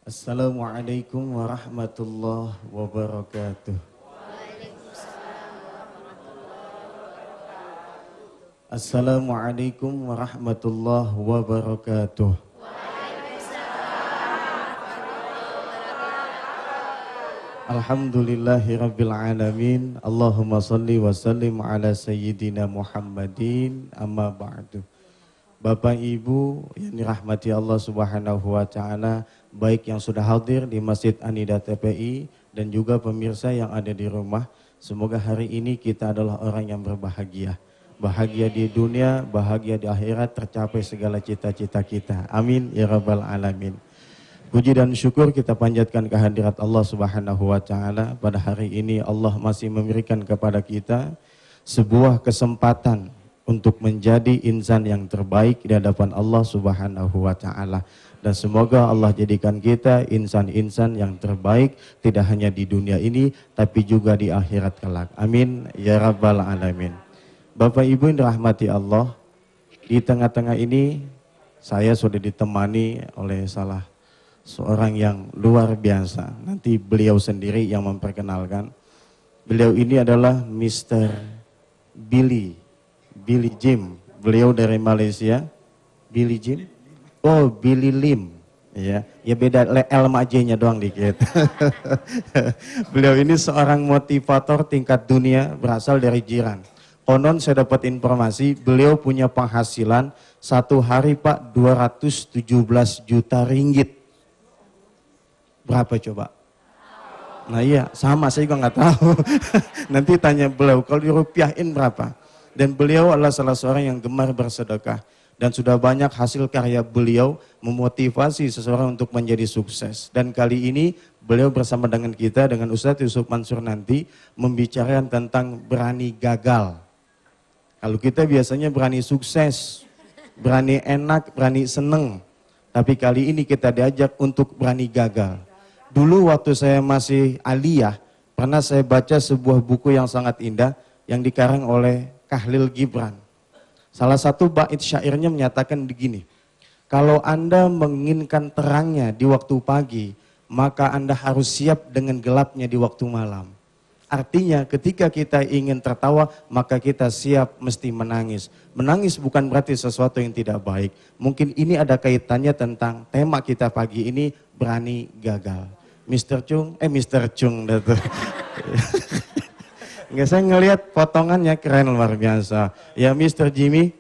Assalamualaikum warahmatullahi wabarakatuh. Assalamualaikum warahmatullahi wabarakatuh. Alhamdulillahi rabbil alamin. Allahumma salli wa sallim ala sayyidina Muhammadin, amma ba'du. Bapak Ibu yang dirahmati Allah Subhanahu wa taala, baik yang sudah hadir di Masjid Anida TPI dan juga pemirsa yang ada di rumah, semoga hari ini kita adalah orang yang berbahagia. Bahagia di dunia, bahagia di akhirat, tercapai segala cita-cita kita. Amin ya rabbal alamin. Puji dan syukur kita panjatkan kehadirat Allah Subhanahu wa taala. Pada hari ini Allah masih memberikan kepada kita sebuah kesempatan untuk menjadi insan yang terbaik di hadapan Allah Subhanahu wa taala. Dan semoga Allah jadikan kita insan-insan yang terbaik tidak hanya di dunia ini tapi juga di akhirat kelak. Amin ya rabbal alamin. Bapak Ibu yang dirahmati Allah, di tengah-tengah ini saya sudah ditemani oleh salah seorang yang luar biasa. Nanti beliau sendiri yang memperkenalkan. Beliau ini adalah Mr. Billy Jim. Beliau dari Malaysia. Billy Jim? Oh, Billy Lim. Ya beda L sama J-nya doang dikit. Beliau ini seorang motivator tingkat dunia berasal dari Jiran. Konon saya dapat informasi beliau punya penghasilan satu hari Pak 217 juta ringgit. Berapa coba? Nah iya, sama saya juga nggak tahu. Nanti tanya beliau, kalau dirupiahin berapa? Dan beliau adalah salah seorang yang gemar bersedekah. Dan sudah banyak hasil karya beliau memotivasi seseorang untuk menjadi sukses. Dan kali ini beliau bersama dengan kita, dengan Ustadz Yusuf Mansur nanti, membicarakan tentang berani gagal. Kalau kita biasanya berani sukses, berani enak, berani seneng. Tapi kali ini kita diajak untuk berani gagal. Dulu waktu saya masih aliyah, pernah saya baca sebuah buku yang sangat indah yang dikarang oleh Khalil Gibran. Salah satu bait syairnya menyatakan begini, kalau Anda menginginkan terangnya di waktu pagi, maka Anda harus siap dengan gelapnya di waktu malam. Artinya ketika kita ingin tertawa, maka kita siap mesti menangis. Menangis bukan berarti sesuatu yang tidak baik. Mungkin ini ada kaitannya tentang tema kita pagi ini, berani gagal. Mr. Chung dah tuh. Nggak, saya ngelihat potongannya keren luar biasa. Ya Mr. Jimmy,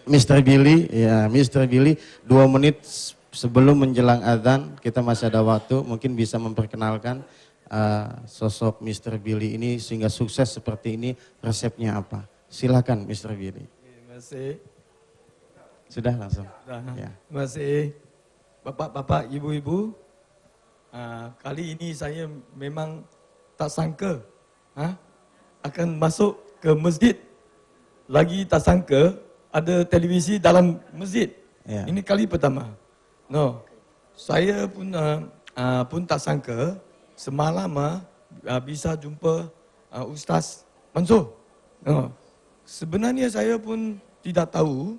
Mr. Billy, ya Mr. Billy, 2 menit sebelum menjelang azan, kita masih ada waktu, mungkin bisa memperkenalkan sosok Mr. Billy ini sehingga sukses seperti ini, resepnya apa? Silakan Mr. Billy. Terima kasih. Sudah langsung. Sudah. Ya. Terima kasih bapak-bapak, ibu-ibu. Kali ini saya memang tak sangka akan masuk ke masjid. Lagi tak sangka ada televisi dalam masjid. Ya. Ini kali pertama. No, saya pun tak sangka semalam bisa jumpa Ustaz Mansur. No. Sebenarnya saya pun tidak tahu.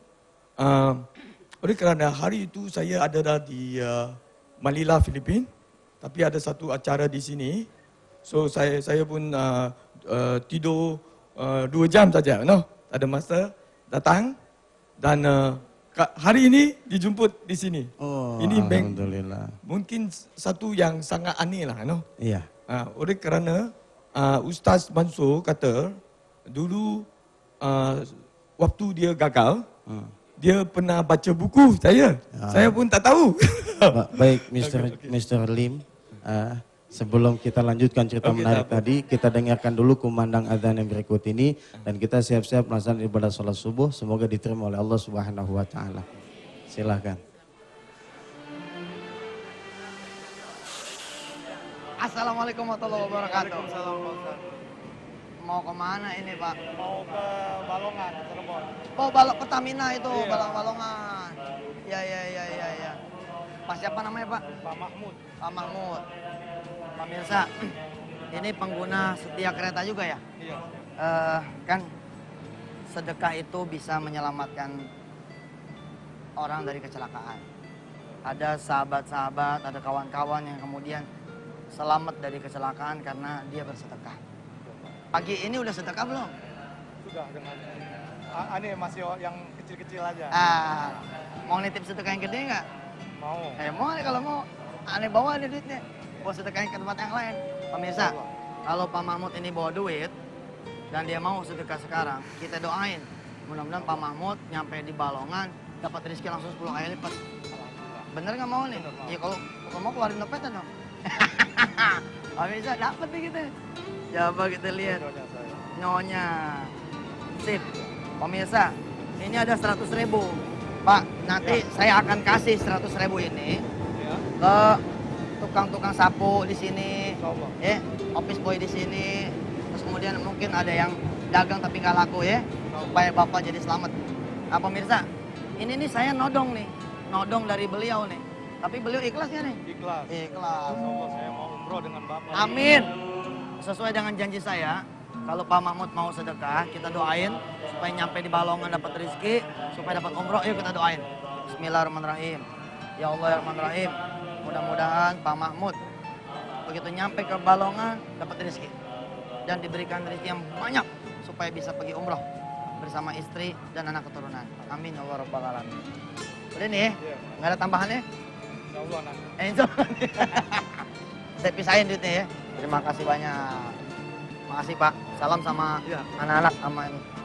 Oleh kerana hari itu saya ada di Manila, Filipina. Tapi ada satu acara di sini, so saya pun tidur 2 jam saja, no, ada masa datang dan hari ini dijemput di sini. Oh, ini alhamdulillah. Mungkin satu yang sangat aneh lah, no. Iya. Oleh kerana Ustaz Mansur kata dulu waktu dia gagal, dia pernah baca buku saya. Saya pun tak tahu. Baik, Mr. Lim, sebelum kita lanjutkan cerita menarik tadi, kita dengarkan dulu kumandang azan yang berikut ini dan kita siap-siap melaksanakan ibadah sholat subuh. Semoga diterima oleh Allah Subhanahu wa taala. Silakan. Assalamualaikum warahmatullahi wabarakatuh. Mau kemana ini Pak? Mau ke Balongan, Cirebon. Oh, balok Pertamina itu, Iya. Balongan. Ya. Pak siapa namanya Pak? Pak Mahmud. Pak Mahmud. Pemirsa, ini pengguna setia kereta juga ya? Iya. Kan sedekah itu bisa menyelamatkan orang dari kecelakaan. ada sahabat-sahabat, ada kawan-kawan yang kemudian selamat dari kecelakaan karena dia bersedekah. Pagi ini udah sedekah belum? Sudah dengan ini masih yang kecil-kecil aja. Mau nitip sedekah yang gede nggak? Mau. Mau nih kalau mau, aneh bawa nih duitnya. Bawa sedekahin ke tempat yang lain. Pemirsa, kalau Pak Mahmud ini bawa duit dan dia mau sedekah sekarang, kita doain. Mudah-mudahan Pak Mahmud nyampe di Balongan dapat rezeki langsung 10 kali lipat. Bener nggak mau nih? Ya kalau mau keluarin dompetnya dong. Pemirsa dapat nih kita. Coba kita lihat. Nyonya. Sip. Pemirsa, ini ada 100.000. Pak, nanti saya akan kasih 100.000 ini ke tukang-tukang sapu di sini, office boy di sini, terus kemudian mungkin ada yang dagang tapi nggak laku ya, supaya Bapak jadi selamat. Nah pemirsa, ini nih saya nodong dari beliau nih, tapi beliau ikhlas ya nih? Ikhlas. Ikhlas. Insyaallah saya mau umroh dengan Bapak. Amin. Sesuai dengan janji saya, kalau Pak Mahmud mau sedekah, kita doain supaya nyampe di Balongan dapat rezeki, supaya dapat umroh. Yuk kita doain. Bismillahirrahmanirrahim. Ya Allah ya Rahman Rahim. Mudah-mudahan Pak Mahmud begitu nyampe ke Balongan dapat rezeki dan diberikan rezeki yang banyak supaya bisa pergi umroh bersama istri dan anak keturunan. Amin ya Allah Rabbal Alamin. Udah nih, nggak ada tambahannya? Insyaallah nanti. Insyaallah. Saya pisahin duitnya ya. Terima kasih banyak. Makasih Pak. Salam sama anak-anak sama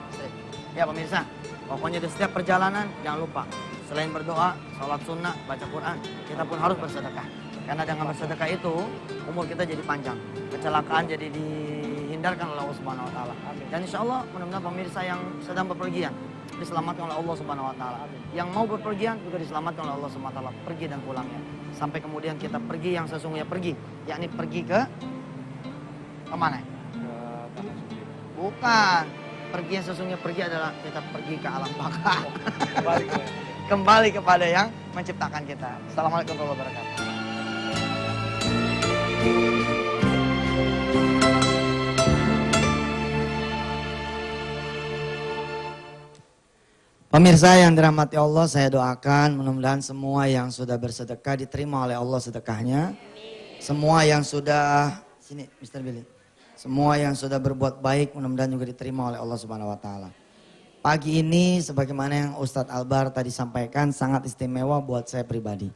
istri. Ya pemirsa, pokoknya di setiap perjalanan jangan lupa selain berdoa, sholat sunnah, baca Quran, kita pun harus bersedekah. Karena dengan bersedekah itu umur kita jadi panjang, kecelakaan jadi dihindarkan oleh Allah Subhanahu Wa Taala. Dan insya Allah mudah-mudahan pemirsa yang sedang bepergian diselamatkan oleh Allah Subhanahu Wa Taala. Yang mau berpergian juga diselamatkan oleh Allah Subhanahu Wa Taala, pergi dan pulangnya. Sampai kemudian kita pergi yang sesungguhnya pergi, yakni pergi ke mana? Bukan. Pergi yang sesungguhnya pergi adalah kita pergi ke alam baka. Kembali kepada yang menciptakan kita. Assalamualaikum warahmatullahi wabarakatuh. Pemirsa yang dirahmati Allah, saya doakan mudah-mudahan semua yang sudah bersedekah diterima oleh Allah sedekahnya. Semua yang sudah, sini Mr. Billy. Semua yang sudah berbuat baik mudah-mudahan juga diterima oleh Allah Subhanahu Wa Taala. Pagi ini sebagaimana yang Ustadz Albar tadi sampaikan sangat istimewa buat saya pribadi.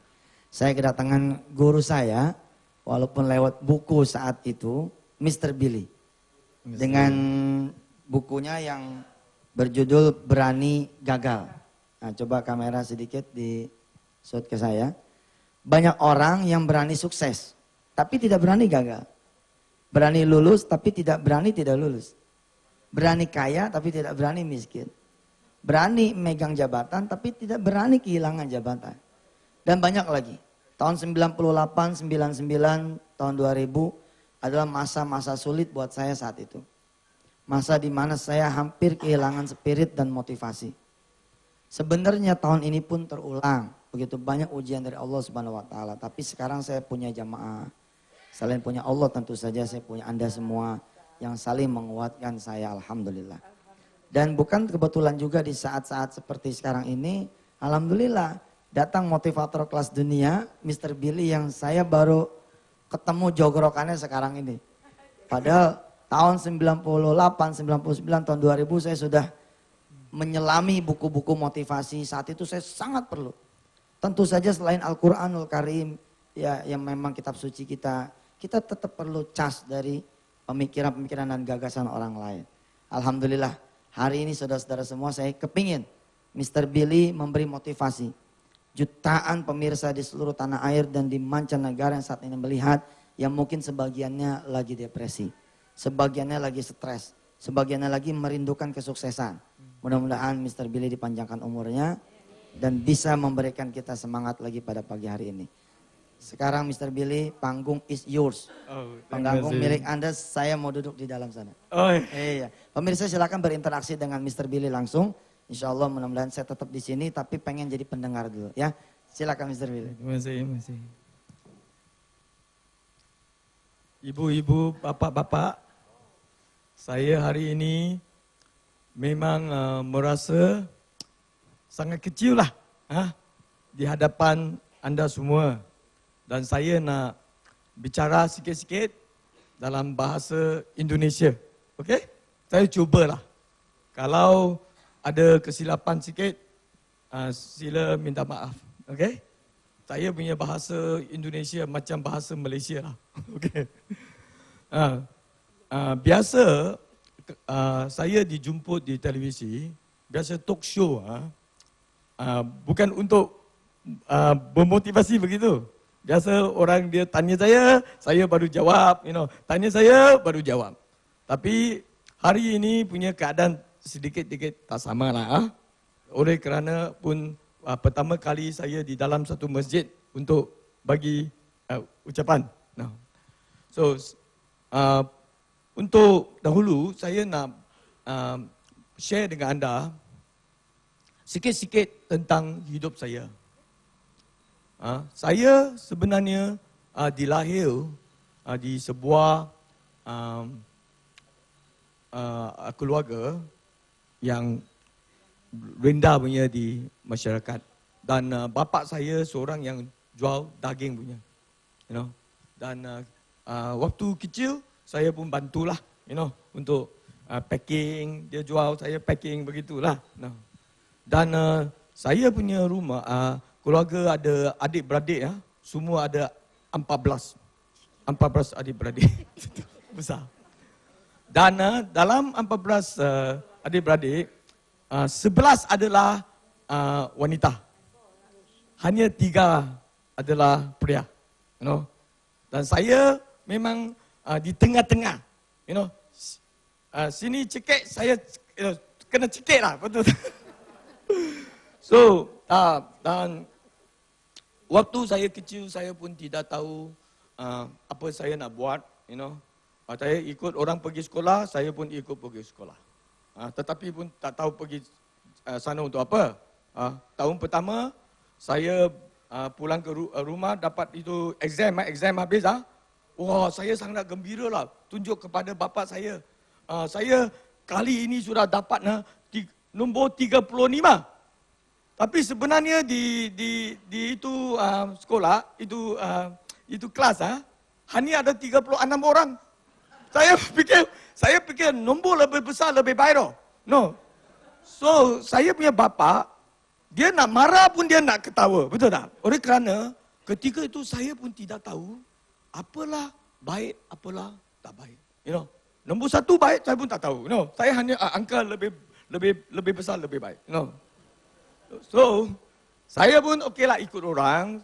Saya kedatangan guru saya walaupun lewat buku saat itu, Mr. Billy. Dengan bukunya yang berjudul Berani Gagal. Nah, coba kamera sedikit di shoot ke saya. Banyak orang yang berani sukses tapi tidak berani gagal. Berani lulus tapi tidak berani tidak lulus. Berani kaya tapi tidak berani miskin. Berani megang jabatan tapi tidak berani kehilangan jabatan. Dan banyak lagi. Tahun 98, 99, tahun 2000 adalah masa-masa sulit buat saya saat itu. Masa di mana saya hampir kehilangan spirit dan motivasi. Sebenarnya tahun ini pun terulang. Begitu banyak ujian dari Allah Subhanahu Wa Taala. Tapi sekarang saya punya jamaah. Selain punya Allah tentu saja saya punya Anda semua yang saling menguatkan saya, alhamdulillah. Dan bukan kebetulan juga di saat-saat seperti sekarang ini, alhamdulillah datang motivator kelas dunia, Mr. Billy yang saya baru ketemu jogorokannya sekarang ini. Padahal tahun 98, 99, tahun 2000 saya sudah menyelami buku-buku motivasi. Saat itu saya sangat perlu. Tentu saja selain Al-Quranul Karim, ya yang memang kitab suci kita tetap perlu cas dari pemikiran-pemikiran dan gagasan orang lain. Alhamdulillah hari ini saudara-saudara semua saya kepingin Mr. Billy memberi motivasi. Jutaan pemirsa di seluruh tanah air dan di mancanegara yang saat ini melihat yang mungkin sebagiannya lagi depresi. Sebagiannya lagi stres. Sebagiannya lagi merindukan kesuksesan. Mudah-mudahan Mr. Billy dipanjangkan umurnya dan bisa memberikan kita semangat lagi pada pagi hari ini. Sekarang Mr. Billy, panggung is yours. Panggung milik Anda, saya mau duduk di dalam sana. Iya. Pemirsa silakan berinteraksi dengan Mr. Billy langsung. Insya Allah mudah-mudahan saya tetap di sini, tapi pengen jadi pendengar dulu ya. Silakan Mr. Billy. Terima kasih. Ibu-ibu, bapak-bapak, saya hari ini memang merasa sangat kecil lah di hadapan anda semua. Dan saya nak bicara sikit-sikit dalam bahasa Indonesia. Okey? Saya cubalah. Kalau ada kesilapan sikit, sila minta maaf. Okey? Saya punya bahasa Indonesia macam bahasa Malaysia lah. Okey. Biasa saya dijemput di televisi, biasa talk show. Bukan untuk bermotivasi begitu. Biasa orang dia tanya saya baru jawab, tanya saya baru jawab. Tapi hari ini punya keadaan sedikit-sedikit tak sama lah. Oleh kerana pun pertama kali saya di dalam satu masjid untuk bagi ucapan. So, untuk dahulu saya nak share dengan anda sikit-sikit tentang hidup saya. Saya sebenarnya dilahir di sebuah keluarga yang rendah punya di masyarakat. Dan bapa saya seorang yang jual daging punya. Dan waktu kecil saya pun bantulah, untuk packing, dia jual, saya packing begitulah. Dan saya punya rumah, keluarga ada adik-beradik, semua ada 14 adik-beradik. Besar. Dan dalam 14 adik-beradik, 11 adalah wanita. Hanya 3 adalah pria. Dan saya memang di tengah-tengah. Sini cekik, saya kena cekik lah. Betul. So, dan waktu saya kecil, saya pun tidak tahu apa saya nak buat. Saya ikut orang pergi sekolah, saya pun ikut pergi sekolah. Tetapi pun tak tahu pergi sana untuk apa. Tahun pertama, saya pulang ke rumah, dapat itu exam habis. Wah, saya sangat gembira lah. Tunjuk kepada bapa saya. Saya kali ini sudah dapat nombor 35. Tapi sebenarnya di itu sekolah, itu kelas, hanya ada 36 orang. Saya fikir nombor lebih besar lebih baik loh. No. So, saya punya bapa, dia nak marah pun dia nak ketawa. Betul tak? Oleh kerana ketika itu saya pun tidak tahu apalah baik, apalah tak baik. Nombor 1 baik, saya pun tak tahu. Saya hanya angka lebih besar lebih baik. So, saya pun okeylah ikut orang.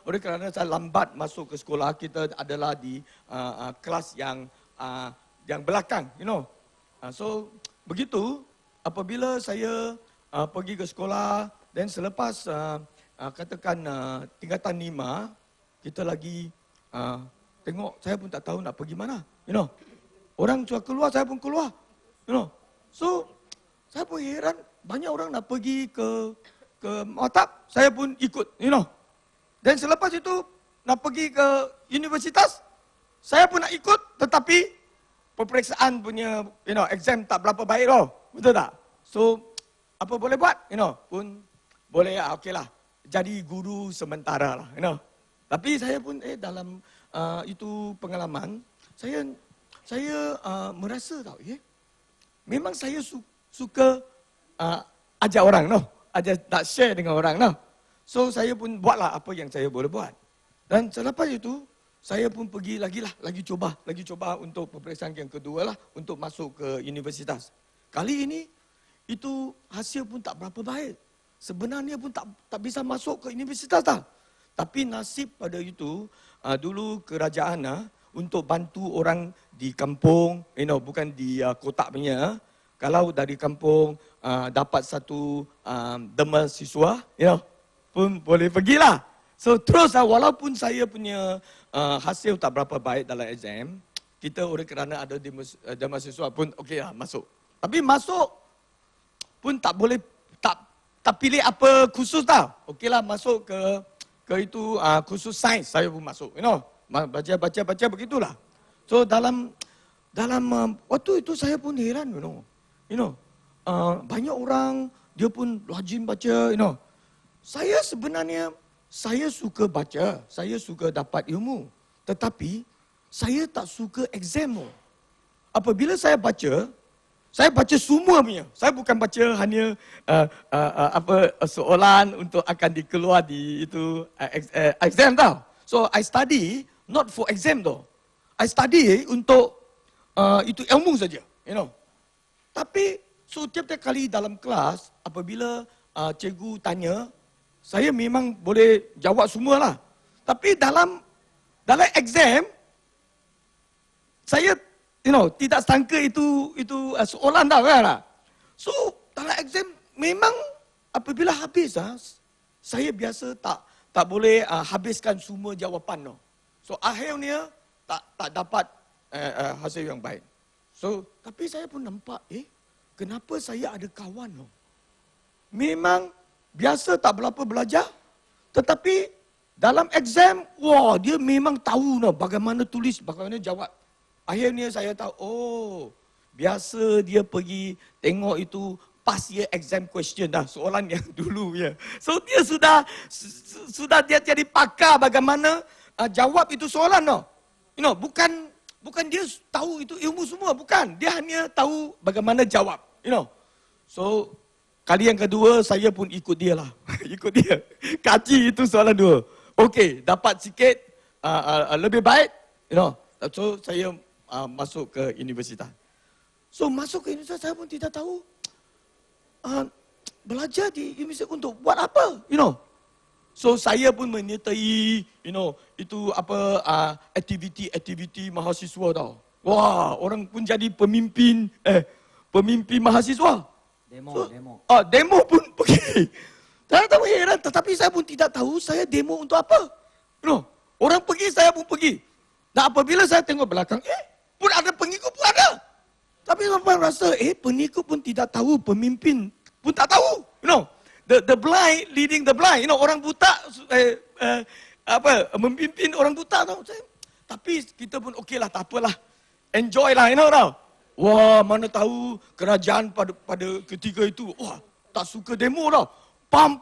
Oleh kerana saya lambat masuk ke sekolah, kita adalah di kelas yang belakang, So, begitu apabila saya pergi ke sekolah dan selepas katakan tingkatan 5, kita lagi tengok, saya pun tak tahu nak pergi mana, Orang suruh keluar, saya pun keluar, So, saya pun heran, banyak orang nak pergi ke maktab, saya pun ikut, Dan selepas itu nak pergi ke universitas, saya pun nak ikut, tetapi peperiksaan punya, exam tak berapa baik loh, betul tak? So, apa boleh buat, pun boleh, okeylah, jadi guru sementara lah, Tapi saya pun dalam itu pengalaman, saya merasa tahu, memang saya suka ajak orang, nak share dengan orang, So, saya pun buatlah apa yang saya boleh buat. Dan selepas itu, saya pun pergi lagi coba untuk peperiksaan yang kedua lah, untuk masuk ke universitas. Kali ini, itu hasil pun tak berapa baik. Sebenarnya pun tak bisa masuk ke universitas tak. Tapi nasib pada itu, dulu kerajaan untuk bantu orang di kampung, bukan di kotak punya. Kalau dari kampung dapat satu dema siswa, pun boleh pergilah. So terus walaupun saya punya hasil tak berapa baik dalam exam, kita oleh kerana ada dema siswa pun okeylah masuk. Tapi masuk pun tak boleh, tak pilih apa khusus tau. Okeylah masuk ke itu khusus sains, saya pun masuk, baca begitulah. So dalam waktu itu saya pun heran, banyak orang dia pun rajin baca, Saya sebenarnya saya suka baca, saya suka dapat ilmu. Tetapi saya tak suka exam. Apabila saya baca semua punya. Saya bukan baca hanya soalan untuk akan dikeluar di itu exam tau. So I study not for exam tau. I study untuk itu ilmu saja, you know. Tapi so tiap-tiap kali dalam kelas apabila cikgu tanya, saya memang boleh jawab semualah. Tapi dalam exam saya tidak sangka itu soalan dah kan. So dalam exam memang apabila habis saya biasa tak boleh habiskan semua jawapan . So akhirnya tak dapat hasil yang baik. So tapi saya pun nampak kenapa saya ada kawan . Memang biasa tak berapa belajar, tetapi dalam exam, wah dia memang tahu bagaimana tulis, bagaimana jawab. Akhirnya saya tahu, biasa dia pergi tengok itu past year exam question dah, soalan yang dulu ya. So dia sudah dia jadi pakar bagaimana jawab itu soalan . Bukan dia tahu itu ilmu semua, bukan. Dia hanya tahu bagaimana jawab, So kali yang kedua saya pun ikut dia lah. Ikut dia. Kaji itu soalan 2. Okey, dapat sikit lebih baik, So saya masuk ke universitas. So masuk ke universitas saya pun tidak tahu belajar di universitas untuk buat apa, So saya pun menyertai, itu aktiviti mahasiswa tau. Wah, orang pun jadi pemimpin mahasiswa. Demo pun pergi. Saya tahu heran, tetapi saya pun tidak tahu saya demo untuk apa. Orang pergi, saya pun pergi. Dan apabila saya tengok belakang, pun ada pengikut pun ada. Tapi sampai rasa, pengikut pun tidak tahu, pemimpin pun tak tahu. The blind leading the blind. Orang buta memimpin orang buta tau. Tapi kita pun okeylah, tak apalah. Enjoy lah, tau. Wah, mana tahu kerajaan pada ketika itu, wah, tak suka demo tau. Pam.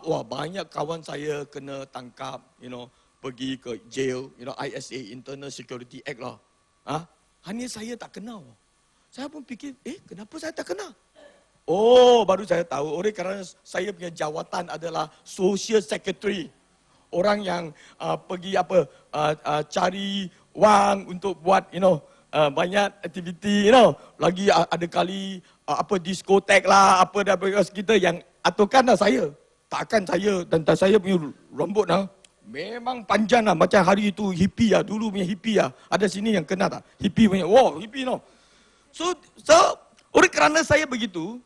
Wah, banyak kawan saya kena tangkap, pergi ke jail, ISA, Internal Security Act lah. Hanya saya tak kenal. Saya pun fikir, kenapa saya tak kenal? Baru saya tahu, kerana saya punya jawatan adalah Social Secretary. Orang yang pergi cari wang untuk buat, banyak aktiviti, Lagi ada kali diskotek lah, kita yang aturkan lah saya. Takkan saya, dan saya punya rambut memang panjang lah, macam hari itu hippie lah, dulu punya hippie lah. Ada sini yang kena tak? Hippie punya, hippie So kerana saya begitu,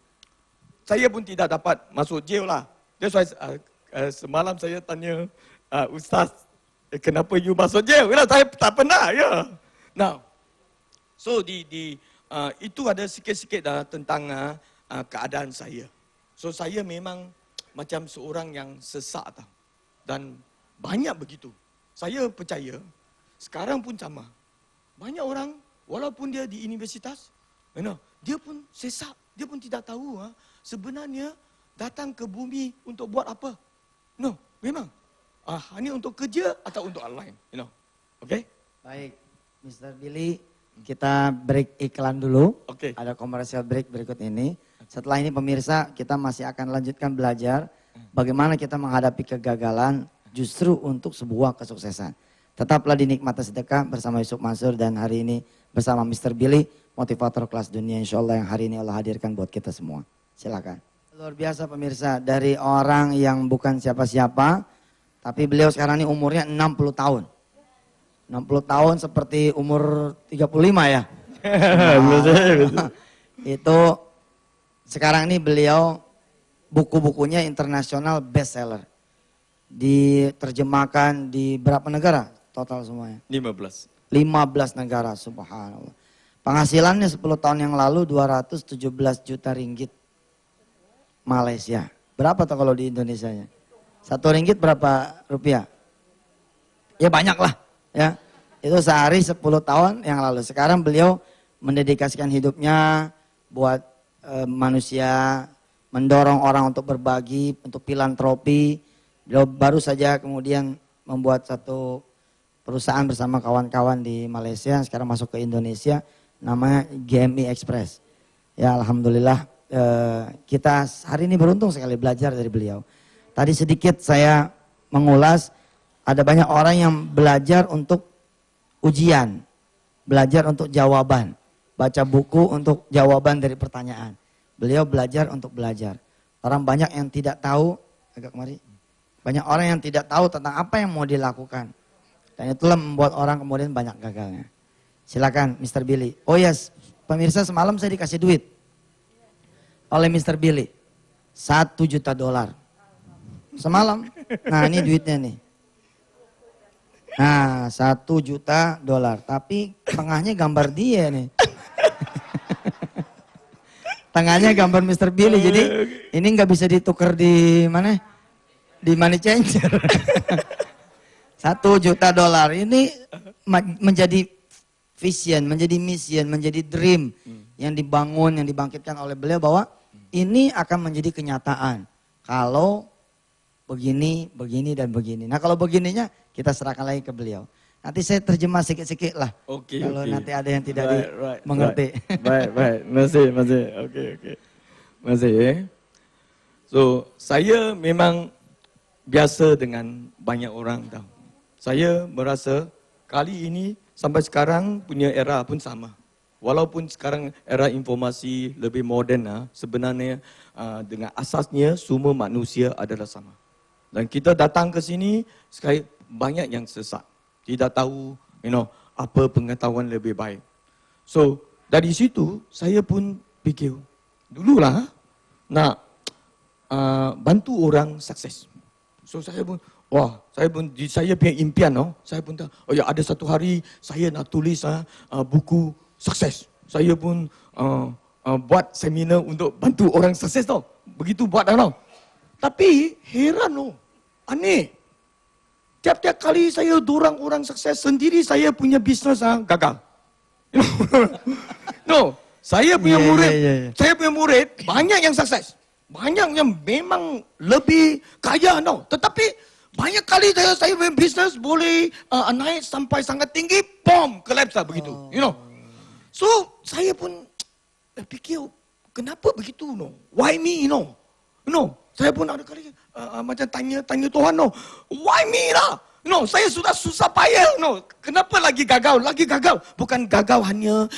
saya pun tidak dapat masuk jail lah. That's why semalam saya tanya Ustaz, kenapa you masuk jail? Saya tak pernah, ya. Now, so itu ada sikit-sikit tentang keadaan saya. So saya memang macam seorang yang sesak tau. Dan banyak begitu. Saya percaya sekarang pun sama. Banyak orang walaupun dia di universitas, dia pun sesak, dia pun tidak tahu sebenarnya datang ke bumi untuk buat apa. Memang hanya untuk kerja atau untuk hal lain, Okay? Baik, Mr. Billy, kita break iklan dulu. Okay. Ada commercial break berikut ini. Setelah ini pemirsa, kita masih akan lanjutkan belajar bagaimana kita menghadapi kegagalan justru untuk sebuah kesuksesan. Tetaplah di Nikmati Sedekah bersama Yusuf Mansur dan hari ini bersama Mr. Billy, motivator kelas dunia insyaAllah yang hari ini Allah hadirkan buat kita semua. Silakan. Luar biasa pemirsa, dari orang yang bukan siapa-siapa, tapi beliau sekarang ini umurnya 60 tahun. 60 tahun seperti umur 35 ya. Itu sekarang ini beliau buku-bukunya internasional bestseller. Diterjemahkan di berapa negara total semuanya? 15 negara, subhanallah. Penghasilannya 10 tahun yang lalu 217 juta ringgit Malaysia. Berapa tuh kalau di Indonesianya? 1 ringgit berapa rupiah? Ya banyak lah ya. Itu sehari 10 tahun yang lalu. Sekarang beliau mendedikasikan hidupnya buat manusia, mendorong orang untuk berbagi, untuk filantropi. Beliau baru saja kemudian membuat satu perusahaan bersama kawan-kawan di Malaysia, sekarang masuk ke Indonesia, namanya GMI Express. Ya alhamdulillah kita hari ini beruntung sekali belajar dari beliau. Tadi sedikit saya mengulas, ada banyak orang yang belajar untuk ujian, belajar untuk jawaban, baca buku untuk jawaban dari pertanyaan. Beliau belajar untuk belajar. Orang banyak yang tidak tahu, agak kemari, banyak orang yang tidak tahu tentang apa yang mau dilakukan. Dan itulah membuat orang kemudian banyak gagalnya. Silakan Mr. Billy. Oh yes, pemirsa semalam saya dikasih duit oleh Mr. Billy. $1 juta. Semalam. Nah ini duitnya nih. Nah, $1 juta. Tapi tengahnya gambar dia nih. Tengahnya gambar Mr. Billy. Jadi ini nggak bisa ditukar di mana? Di money changer. $1 juta. Ini menjadi vision, menjadi mission, menjadi dream yang dibangun, yang dibangkitkan oleh beliau bahwa ini akan menjadi kenyataan. Kalau begini, begini, dan begini. Nah kalau begininya kita serahkan lagi ke beliau. Nanti saya terjemah sedikit-sedikit lah. Oke, kalau oke. nanti ada yang tidak mengerti. Baik. Masih. Oke. Masih ya. So, saya memang biasa dengan banyak orang tahu. Saya merasa kali ini sampai sekarang punya era pun sama. Walaupun sekarang era informasi lebih moden, sebenarnya dengan asasnya semua manusia adalah sama. Dan kita datang ke sini sekali banyak yang sesat. Tidak tahu apa pengetahuan lebih baik. So dari situ saya pun fikir dululah nak bantu orang sukses. So saya pun saya punya impian, saya pun tahu, oh ya ada satu hari saya nak tulis buku sukses. Saya pun buat seminar untuk bantu orang sukses tau. Begitu buat tau. Tapi heran aneh. Tiap-tiap kali saya dorang orang sukses sendiri, saya punya bisnes gagal. Saya punya murid, saya punya murid banyak yang sukses. Banyak yang memang lebih kaya Tetapi banyak kali saya punya bisnes boleh naik sampai sangat tinggi, bom, collapse begitu. So saya pun fikir kenapa begitu Why me Saya pun ada kali macam tanya Tuhan Why me lah? Saya sudah susah payah Kenapa lagi gagal? Bukan gagal hanya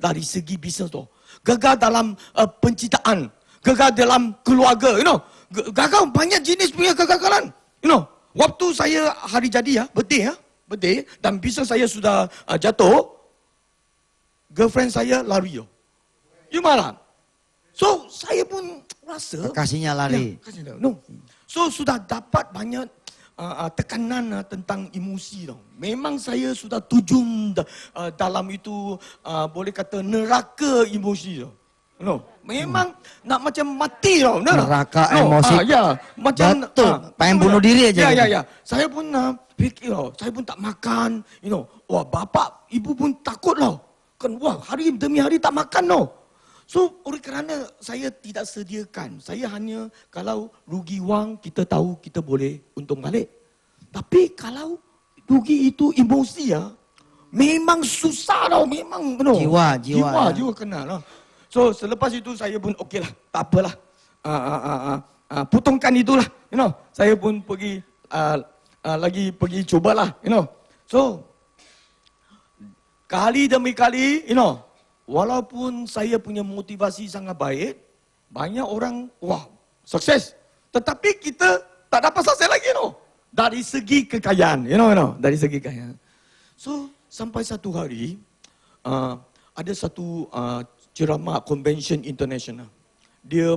dari segi bisnes Gagal dalam penciptaan, gagal dalam keluarga Gagal banyak jenis punya kegagalan. Waktu saya hari jadi birthday dan bisnes saya sudah jatuh, girlfriend saya lari gimana? So saya pun rasa Kekasihnya lari. So sudah dapat banyak tekanan tentang emosi Memang saya sudah terjun dalam itu boleh kata neraka emosi Memang nak macam mati Neraka emosi. Macam betul. Pengen bunuh diri aja. Ya. Saya pun fikir saya pun tak makan, Wah, bapak, ibu pun takut Kan hari demi hari tak makan So, oleh kerana saya tidak sediakan. Saya hanya kalau rugi wang, kita tahu kita boleh untung balik. Tapi kalau rugi itu emosi memang susah memang Jiwa kena So, selepas itu saya pun okeylah, tak apalah. Potongkan itulah, Saya pun pergi lagi pergi cubalah, So, kali demi kali, walaupun saya punya motivasi sangat baik, banyak orang, sukses. Tetapi kita tak dapat sukses lagi, Dari segi kekayaan, dari segi kekayaan. So, sampai satu hari, ada satu ceramah convention international. Dia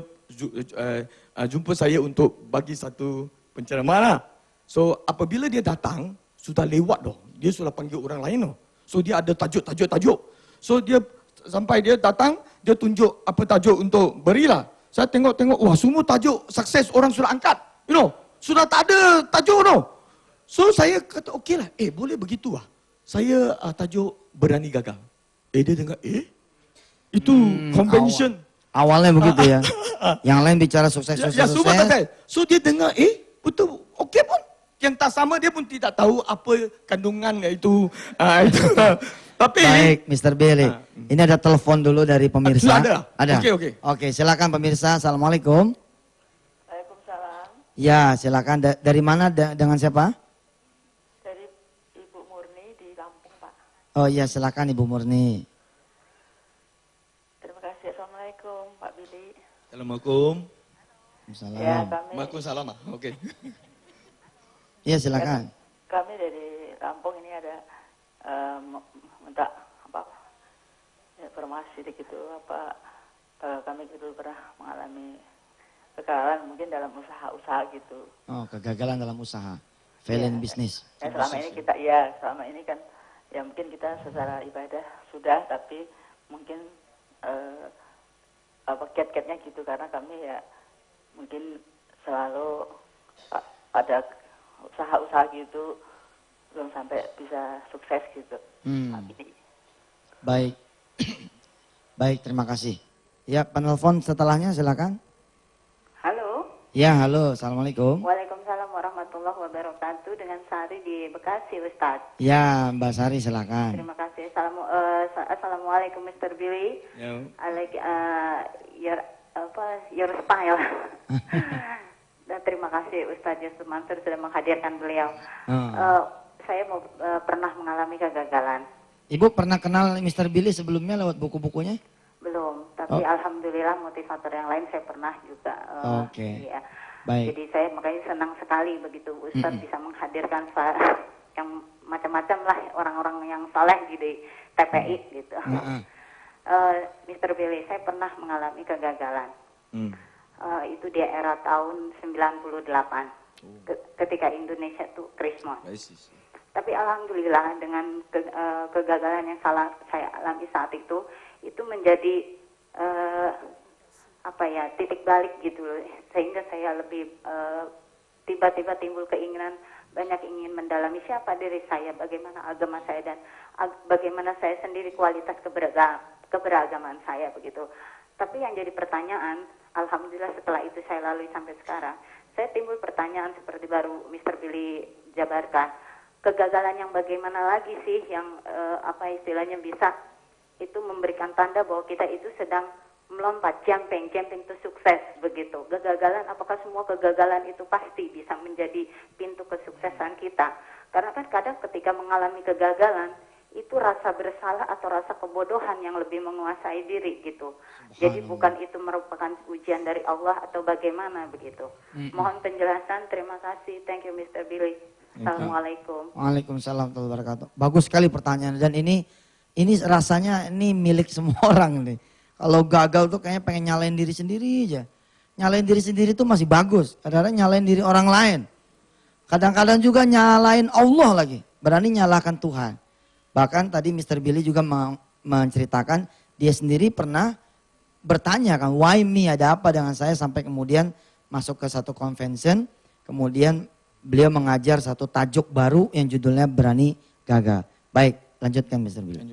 jumpa saya untuk bagi satu penceramah So, apabila dia datang, sudah lewat Dia sudah panggil orang lain So, dia ada tajuk. So, sampai dia datang, dia tunjuk apa tajuk untuk berilah. Saya tengok, semua tajuk sukses orang sudah angkat. Sudah tak ada tajuk So, saya kata, okeylah, boleh begitu Saya tajuk berani gagal. Dia dengar, itu convention. Awalnya begitu ya. Yang lain bicara sukses. Semua tak. So, dia dengar, betul, okey pun. Yang tak sama dia pun tidak tahu apa kandungannya itu. Itu. Tapi Baik, Mr. Billy. Ini ada telepon dulu dari pemirsa. Sudah ada? Okey. Oke, silakan pemirsa. Assalamualaikum. Waalaikumsalam. Ya, silakan. Dari mana? Dengan siapa? Dari Ibu Murni di Lampung, Pak. Oh iya, silakan Ibu Murni. Terima kasih. Assalamualaikum, Pak Billy. Assalamualaikum. Salam. Ya, kami Waalaikumsalam. Okey. Iya, silakan. kami dari Lampung ini ada minta apa informasi gitu apa kami dulu pernah mengalami kegagalan mungkin dalam usaha-usaha gitu. Oh, kegagalan dalam usaha. Fail in Ya, business. selama ini kan ya mungkin kita secara ibadah sudah tapi mungkin apa kiat-kiatnya gitu karena kami ya mungkin selalu ada usaha-usaha gitu belum sampai bisa sukses gitu. Baik. Baik, terima kasih. Ya, penelpon setelahnya silakan. Halo. Ya, halo. Assalamualaikum. Waalaikumsalam warahmatullahi wabarakatuh. Dengan Sari di Bekasi, Ustadz. Ya, Mbak Sari silakan. Terima kasih. Assalamualaikum Mr. Billy. Ya. Your smile. Dan terima kasih Ustadz Yusuf Mansur sudah menghadirkan beliau. Saya pernah mengalami kegagalan. Ibu pernah kenal Mr. Billy sebelumnya lewat buku-bukunya? Belum, tapi alhamdulillah motivator yang lain saya pernah juga. Oke. Iya. Baik. Jadi saya makanya senang sekali begitu Ustadz bisa menghadirkan yang macam-macam lah orang-orang yang saleh di TPI gitu. Mr. Billy, saya pernah mengalami kegagalan. Itu di era tahun 98 ketika Indonesia itu krismon. Tapi alhamdulillah dengan kegagalan yang saya alami saat itu menjadi titik balik gitu loh, sehingga saya lebih tiba-tiba timbul keinginan banyak ingin mendalami siapa diri saya, bagaimana agama saya dan bagaimana saya sendiri kualitas keberagaman saya begitu. Tapi yang jadi pertanyaan, alhamdulillah setelah itu saya lalui sampai sekarang, saya timbul pertanyaan seperti baru Mr. Billy jabarkan, kegagalan yang bagaimana lagi sih yang istilahnya bisa itu memberikan tanda bahwa kita itu sedang melompat, jumping to sukses begitu. Kegagalan, apakah semua kegagalan itu pasti bisa menjadi pintu kesuksesan kita? Karena kan kadang ketika mengalami kegagalan itu rasa bersalah atau rasa kebodohan yang lebih menguasai diri gitu. Jadi bukan itu merupakan ujian dari Allah atau bagaimana begitu. Mohon penjelasan, terima kasih. Thank you Mr. Billy. Assalamualaikum. Waalaikumsalam warahmatullahi wabarakatuh. Bagus sekali pertanyaan dan ini rasanya ini milik semua orang nih. Kalau gagal tuh kayaknya pengen nyalain diri sendiri aja. Nyalain diri sendiri tuh masih bagus. Kadang-kadang nyalain diri orang lain. Kadang-kadang juga nyalain Allah lagi. Berani nyalakan Tuhan. Bahkan tadi Mr. Billy juga menceritakan dia sendiri pernah bertanya kan, why me, ada apa dengan saya sampai kemudian masuk ke satu convention, kemudian beliau mengajar satu tajuk baru yang judulnya Berani Gagal. Baik, lanjutkan Mr. Billy.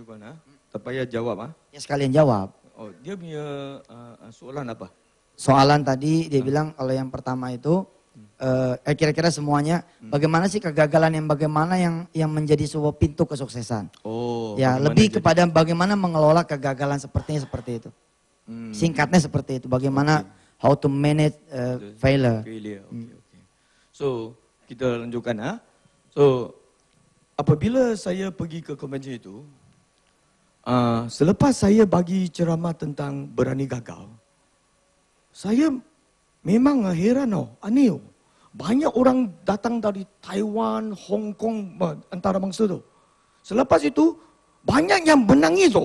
Tak payah jawab Ya sekalian jawab. Oh, dia punya soalan apa? Soalan tadi dia bilang kalau yang pertama itu kira-kira semuanya bagaimana sih kegagalan yang bagaimana yang menjadi sebuah pintu kesuksesan. Oh. Ya, lebih kepada bagaimana mengelola kegagalan seperti itu. Singkatnya seperti itu. Bagaimana how to manage failure. Okay. So, kita lanjutkan So, apabila saya pergi ke convention itu, selepas saya bagi ceramah tentang berani gagal, saya memang heran aneh. Banyak orang datang dari Taiwan, Hong Kong, antara bangsa tu. Selepas itu, banyak yang menangis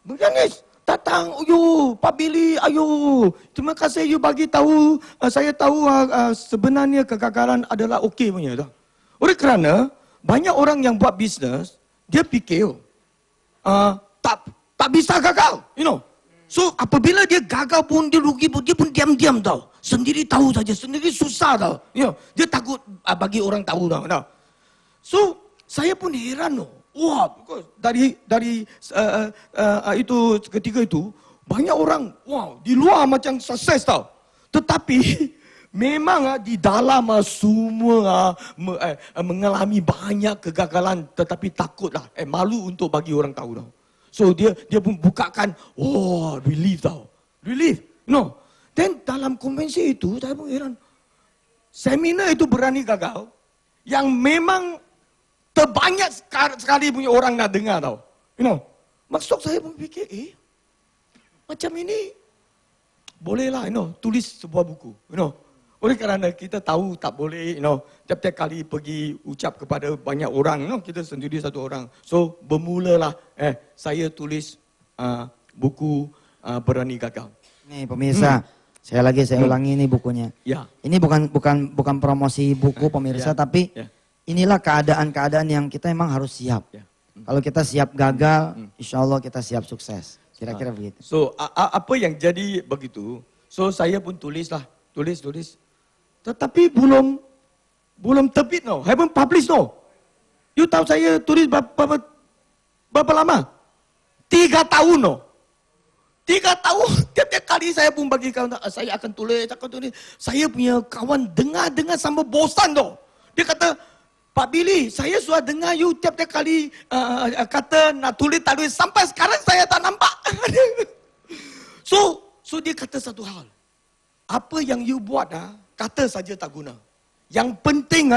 Menangis. Datang, ayo Pak Billy, ayo. Terima kasih you bagi tahu, saya tahu sebenarnya kegagalan adalah okey punya. Oleh kerana, banyak orang yang buat bisnes, dia fikir, tak bisa gagal, So apabila dia gagal pun, dia rugi pun, dia pun diam-diam tau. Sendiri tahu saja, sendiri susah tau. Dia takut bagi orang tahu tau. So saya pun heran Wah, dari itu ketika itu banyak orang, di luar macam sukses tau. Tetapi Memang di dalam semua mengalami banyak kegagalan, tetapi takutlah, malu untuk bagi orang tahu tau. So dia pun bukakan, relief tau. Relief. No. Dan dalam konvensi itu, saya pun heran. Seminar itu berani gagal, yang memang terbanyak sekali punya orang nak dengar tau. Maksud saya pun fikir, macam ini, bolehlah, tulis sebuah buku, Oleh kerana kita tahu tak boleh, tiap-tiap kali pergi ucap kepada banyak orang, kita sendiri satu orang. So, bermulalah, saya tulis buku Berani Gagal. Nih pemirsa, saya ulangi ini bukunya. Ya. Ini bukan promosi buku pemirsa, tapi inilah keadaan-keadaan yang kita emang harus siap. Ya. Kalau kita siap gagal, insya Allah kita siap sukses. Kira-kira begitu. So, apa yang jadi begitu, so saya pun tulislah, tulis. Tetapi belum terbit haven't published You tahu saya tulis berapa lama? 3 tahun 3 tahun, tiap-tiap kali saya pun bagi kawan, saya akan tulis. Saya punya kawan dengar sampai bosan Dia kata, Pak Billy, saya sudah dengar you tiap-tiap kali kata nak tulis, tak tulis. Sampai sekarang saya tak nampak. So dia kata satu hal. Apa yang you buat, kata saja tak guna. Yang penting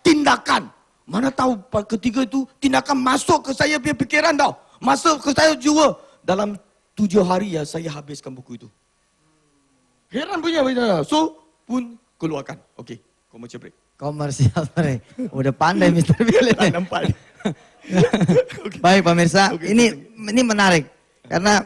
tindakan. Mana tahu ketika itu tindakan masuk ke saya punya fikiran Masuk ke saya jiwa. Dalam 7 hari saya habiskan buku itu. Heran punya. So pun keluarkan. Okey, commercial break. Komersial break. Udah pandai Mr. Billy. Tak nampak. Baik pemirsa, ini menarik. Karena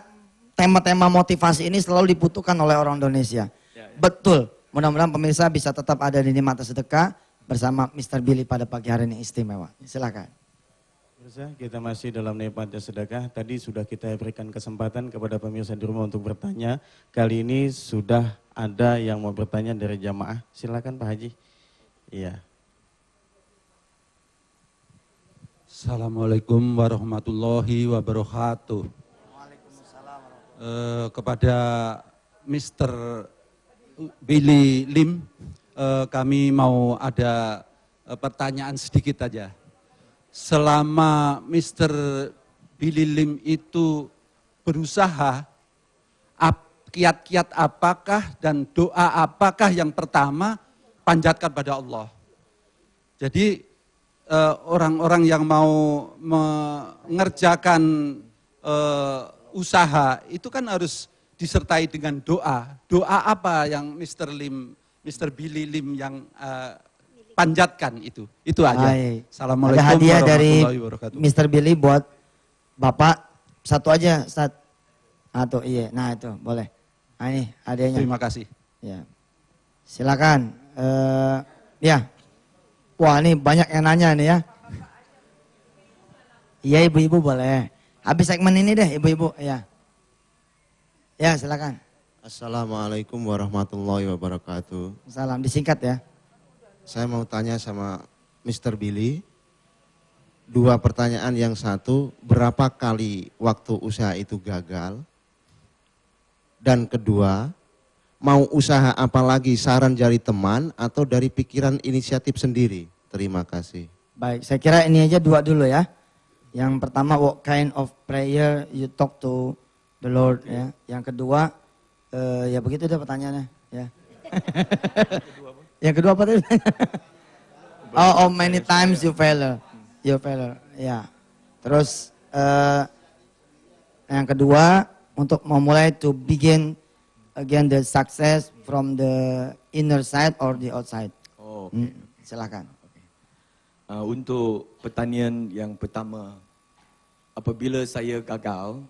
tema-tema motivasi ini selalu dibutuhkan oleh orang Indonesia. Betul. Mudah-mudahan pemirsa bisa tetap ada di Mata Sedekah bersama Mr. Billy pada pagi hari ini istimewa. Silakan. Pemirsa, kita masih dalam Mata Sedekah. Tadi sudah kita berikan kesempatan kepada pemirsa di rumah untuk bertanya. Kali ini sudah ada yang mau bertanya dari jamaah. Silakan Pak Haji. Iya. Assalamualaikum warahmatullahi wabarakatuh. Kepada Mr. Billy Lim, kami mau ada pertanyaan sedikit aja. Selama Mr. Billy Lim itu berusaha, kiat-kiat apakah dan doa apakah yang pertama panjatkan pada Allah. Jadi orang-orang yang mau mengerjakan usaha itu kan harus disertai dengan doa. Doa apa yang Mr. Billy Lim yang panjatkan itu? Itu aja. Baik. Assalamualaikum Ada hadiah dari warahmatullahi wabarakatuh. Mr. Billy buat Bapak. Satu aja, Ustaz. Iya. Nah itu, boleh. Nah ini hadiahnya. Terima kasih. Ya. Silakan. Ya. Wah ini banyak yang nanya nih ya. Iya ibu-ibu boleh. Habis segmen ini deh ibu-ibu. Ya. Ya silakan. Assalamualaikum warahmatullahi wabarakatuh. Salam, disingkat ya. Saya mau tanya sama Mr. Billy. 2 pertanyaan, yang satu, berapa kali waktu usaha itu gagal? Dan kedua, mau usaha apa lagi, saran dari teman atau dari pikiran inisiatif sendiri? Terima kasih. Baik, saya kira ini aja 2 dulu ya. Yang pertama, what kind of prayer you talk to the Lord ya. Yang kedua, ya begitu deh pertanyaannya ya. Yang kedua apa tadi? Oh, many times you failure. You failure. Ya. Terus yang kedua untuk memulai to begin again the success from the inner side or the outside. Oh, silakan. Untuk pertanyaan yang pertama, apabila saya gagal,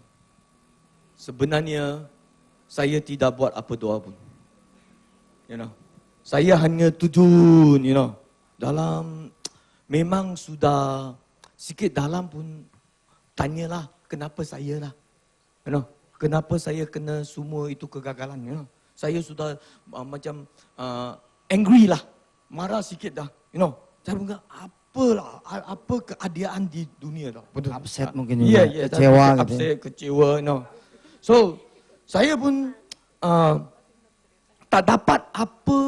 sebenarnya saya tidak buat apa doa pun. Saya hanya terjun, dalam, memang sudah sikit dalam pun tanyalah kenapa saya lah. Kenapa saya kena semua itu kegagalan. Saya sudah macam angry lah, marah sikit dah. Saya bilang apalah, apa keadaan di dunia dah. Upset mungkin ya, kecewa gitu. Upset, kecewa. So saya pun tak dapat apa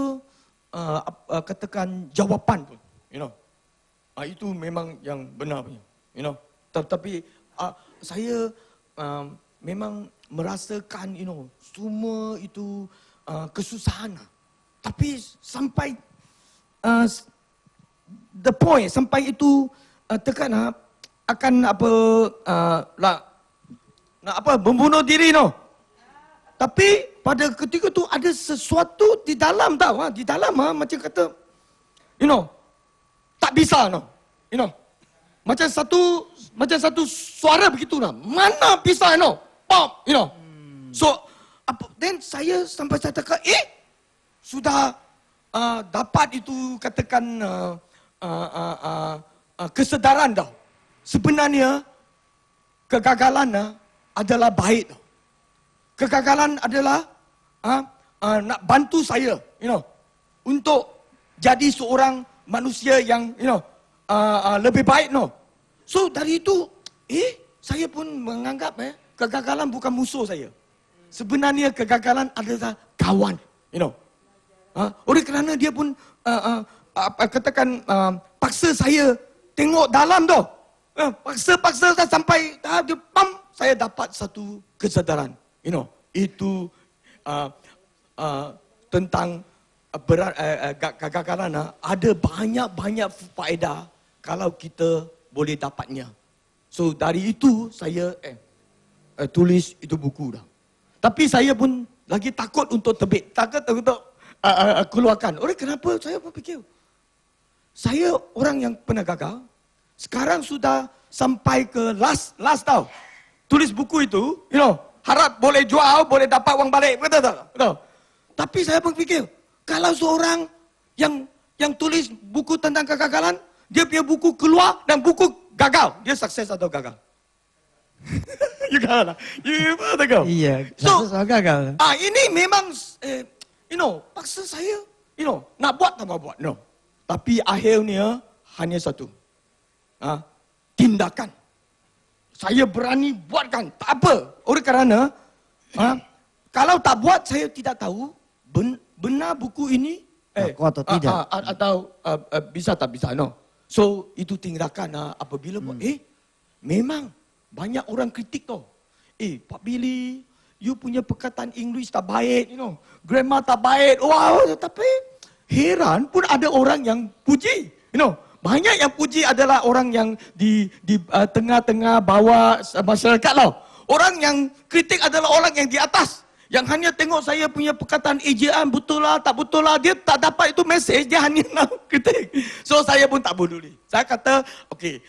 katakan jawapan pun, itu memang yang benar punya, Tapi saya memang merasakan, semua itu kesusahan. Tapi sampai the point, sampai itu tekan akan membunuh diri, Tapi pada ketika tu ada sesuatu di dalam di dalam macam kata, tak bisa, macam satu suara begitu mana bisa, pop, So, then saya sampai saya kata, sudah dapat itu katakan kesedaran dah. Sebenarnya kegagalan adalah baik tau. Kegagalan adalah nak bantu saya, untuk jadi seorang manusia yang, lebih baik, So dari itu, saya pun menganggap kegagalan bukan musuh saya. Sebenarnya kegagalan adalah kawan, Oleh kerana dia pun katakan paksa saya tengok dalam tu, paksa sampai dia saya dapat satu kesedaran. Itu tentang kegagalan ada banyak faedah kalau kita boleh dapatnya. So dari itu saya tulis itu buku dah. Tapi saya pun lagi takut untuk terbit, takut untuk keluarkan. Oleh kenapa saya berfikir, saya orang yang pernah gagal, sekarang sudah sampai ke last tau. Tulis buku itu, harap boleh jual, boleh dapat wang balik, betul tak? Betul. Tapi saya berfikir, kalau seorang yang tulis buku tentang kegagalan, dia punya buku keluar dan buku gagal, dia sukses atau gagal? You gagal lah. You gagal. Iya, So, gagal. ini memang, paksa saya, nak buat tak mau buat, Tapi akhirnya hanya satu, tindakan. Saya berani buatkan, tak apa. Oleh kerana, kalau tak buat, saya tidak tahu benar buku ini, laku atau tidak. Atau bisa tak bisa, So, itu tindakan apabila buat, memang banyak orang kritik tau. Pak Billy, you punya perkataan English tak baik, grammar tak baik. Wow, tapi heran pun ada orang yang puji, Banyak yang puji adalah orang yang di tengah-tengah bawah masyarakat lah. Orang yang kritik adalah orang yang di atas. Yang hanya tengok saya punya perkataan ejaan betul lah, tak betul lah. Dia tak dapat itu mesej, dia hanya nak kritik. So saya pun tak peduli. Saya kata, okey,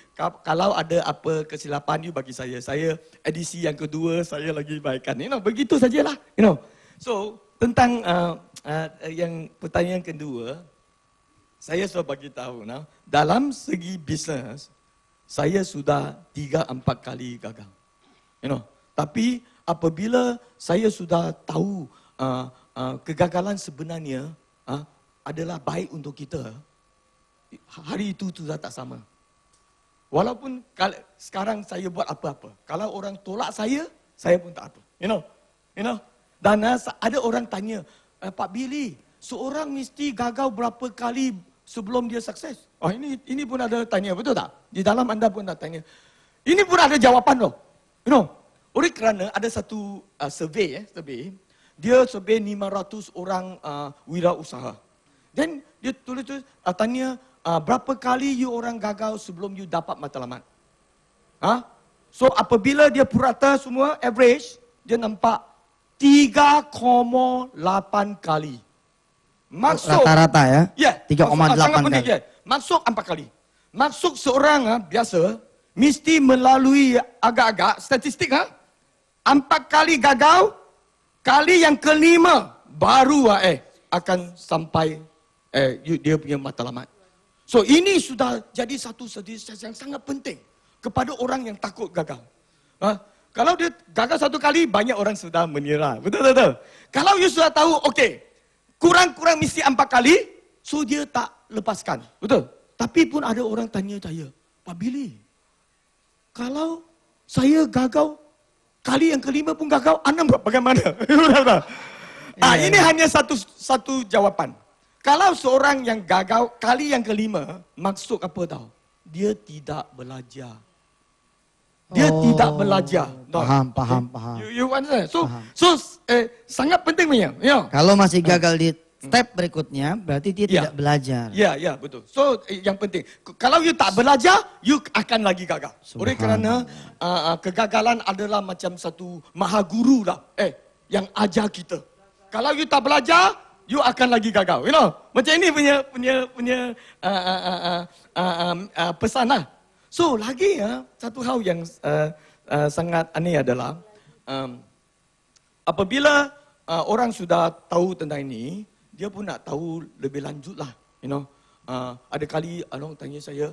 kalau ada apa kesilapan you bagi saya edisi yang kedua saya lagi baikkan. Begitu sajalah. So tentang yang pertanyaan kedua, saya sudah bagi tahu, dalam segi bisnes, saya sudah 3-4 kali gagal. Tapi apabila saya sudah tahu kegagalan sebenarnya adalah baik untuk kita, hari itu sudah tak sama. Walaupun sekarang saya buat apa-apa, kalau orang tolak saya pun tak apa. Dan ada orang tanya, Pak Billy, seorang mesti gagal berapa kali sebelum dia sukses? Ini pun ada tanya, betul tak? Di dalam anda pun ada tanya. Ini pun ada jawapan loh. Oleh kerana ada satu survey, dia survey 500 orang wirausaha. Dan dia tulis tanya, berapa kali you orang gagal sebelum you dapat matlamat? So apabila dia purata semua, average, dia nampak 3,8 kali. Maksud Rata-rata ya? Ya, 3,8 kali. Ya. Maksud 4 kali. Maksud seorang biasa mesti melalui agak-agak statistik 4 kali gagal, kali yang kelima baru akan sampai dia punya matlamat. So ini sudah jadi satu statistik yang sangat penting kepada orang yang takut gagal. Kalau dia gagal satu kali, banyak orang sudah menyerah. Betul. Kalau you sudah tahu, okey, kurang-kurang mesti 4 kali, so dia tak lepaskan. Betul. Tapi pun ada orang tanya saya, Pak Billy, kalau saya gagal, kali yang kelima pun gagal, anda bagaimana? Ini hanya satu jawapan. Kalau seorang yang gagal kali yang kelima, maksud apa tahu? Dia tidak belajar. Dia tidak belajar. Paham. You understand? So sangat penting punya. Kalau masih gagal di step berikutnya, berarti dia tidak belajar. Ya, betul. So yang penting, kalau you tak belajar, you akan lagi gagal. Oleh kerana kegagalan adalah macam satu maha guru lah. Yang ajar kita. Kalau you tak belajar, you akan lagi gagal. You know, macam ini punya pesan lah. So lagi satu hal yang sangat aneh adalah apabila orang sudah tahu tentang ini, dia pun nak tahu lebih lanjut lah. You know, ada kali orang tanya saya,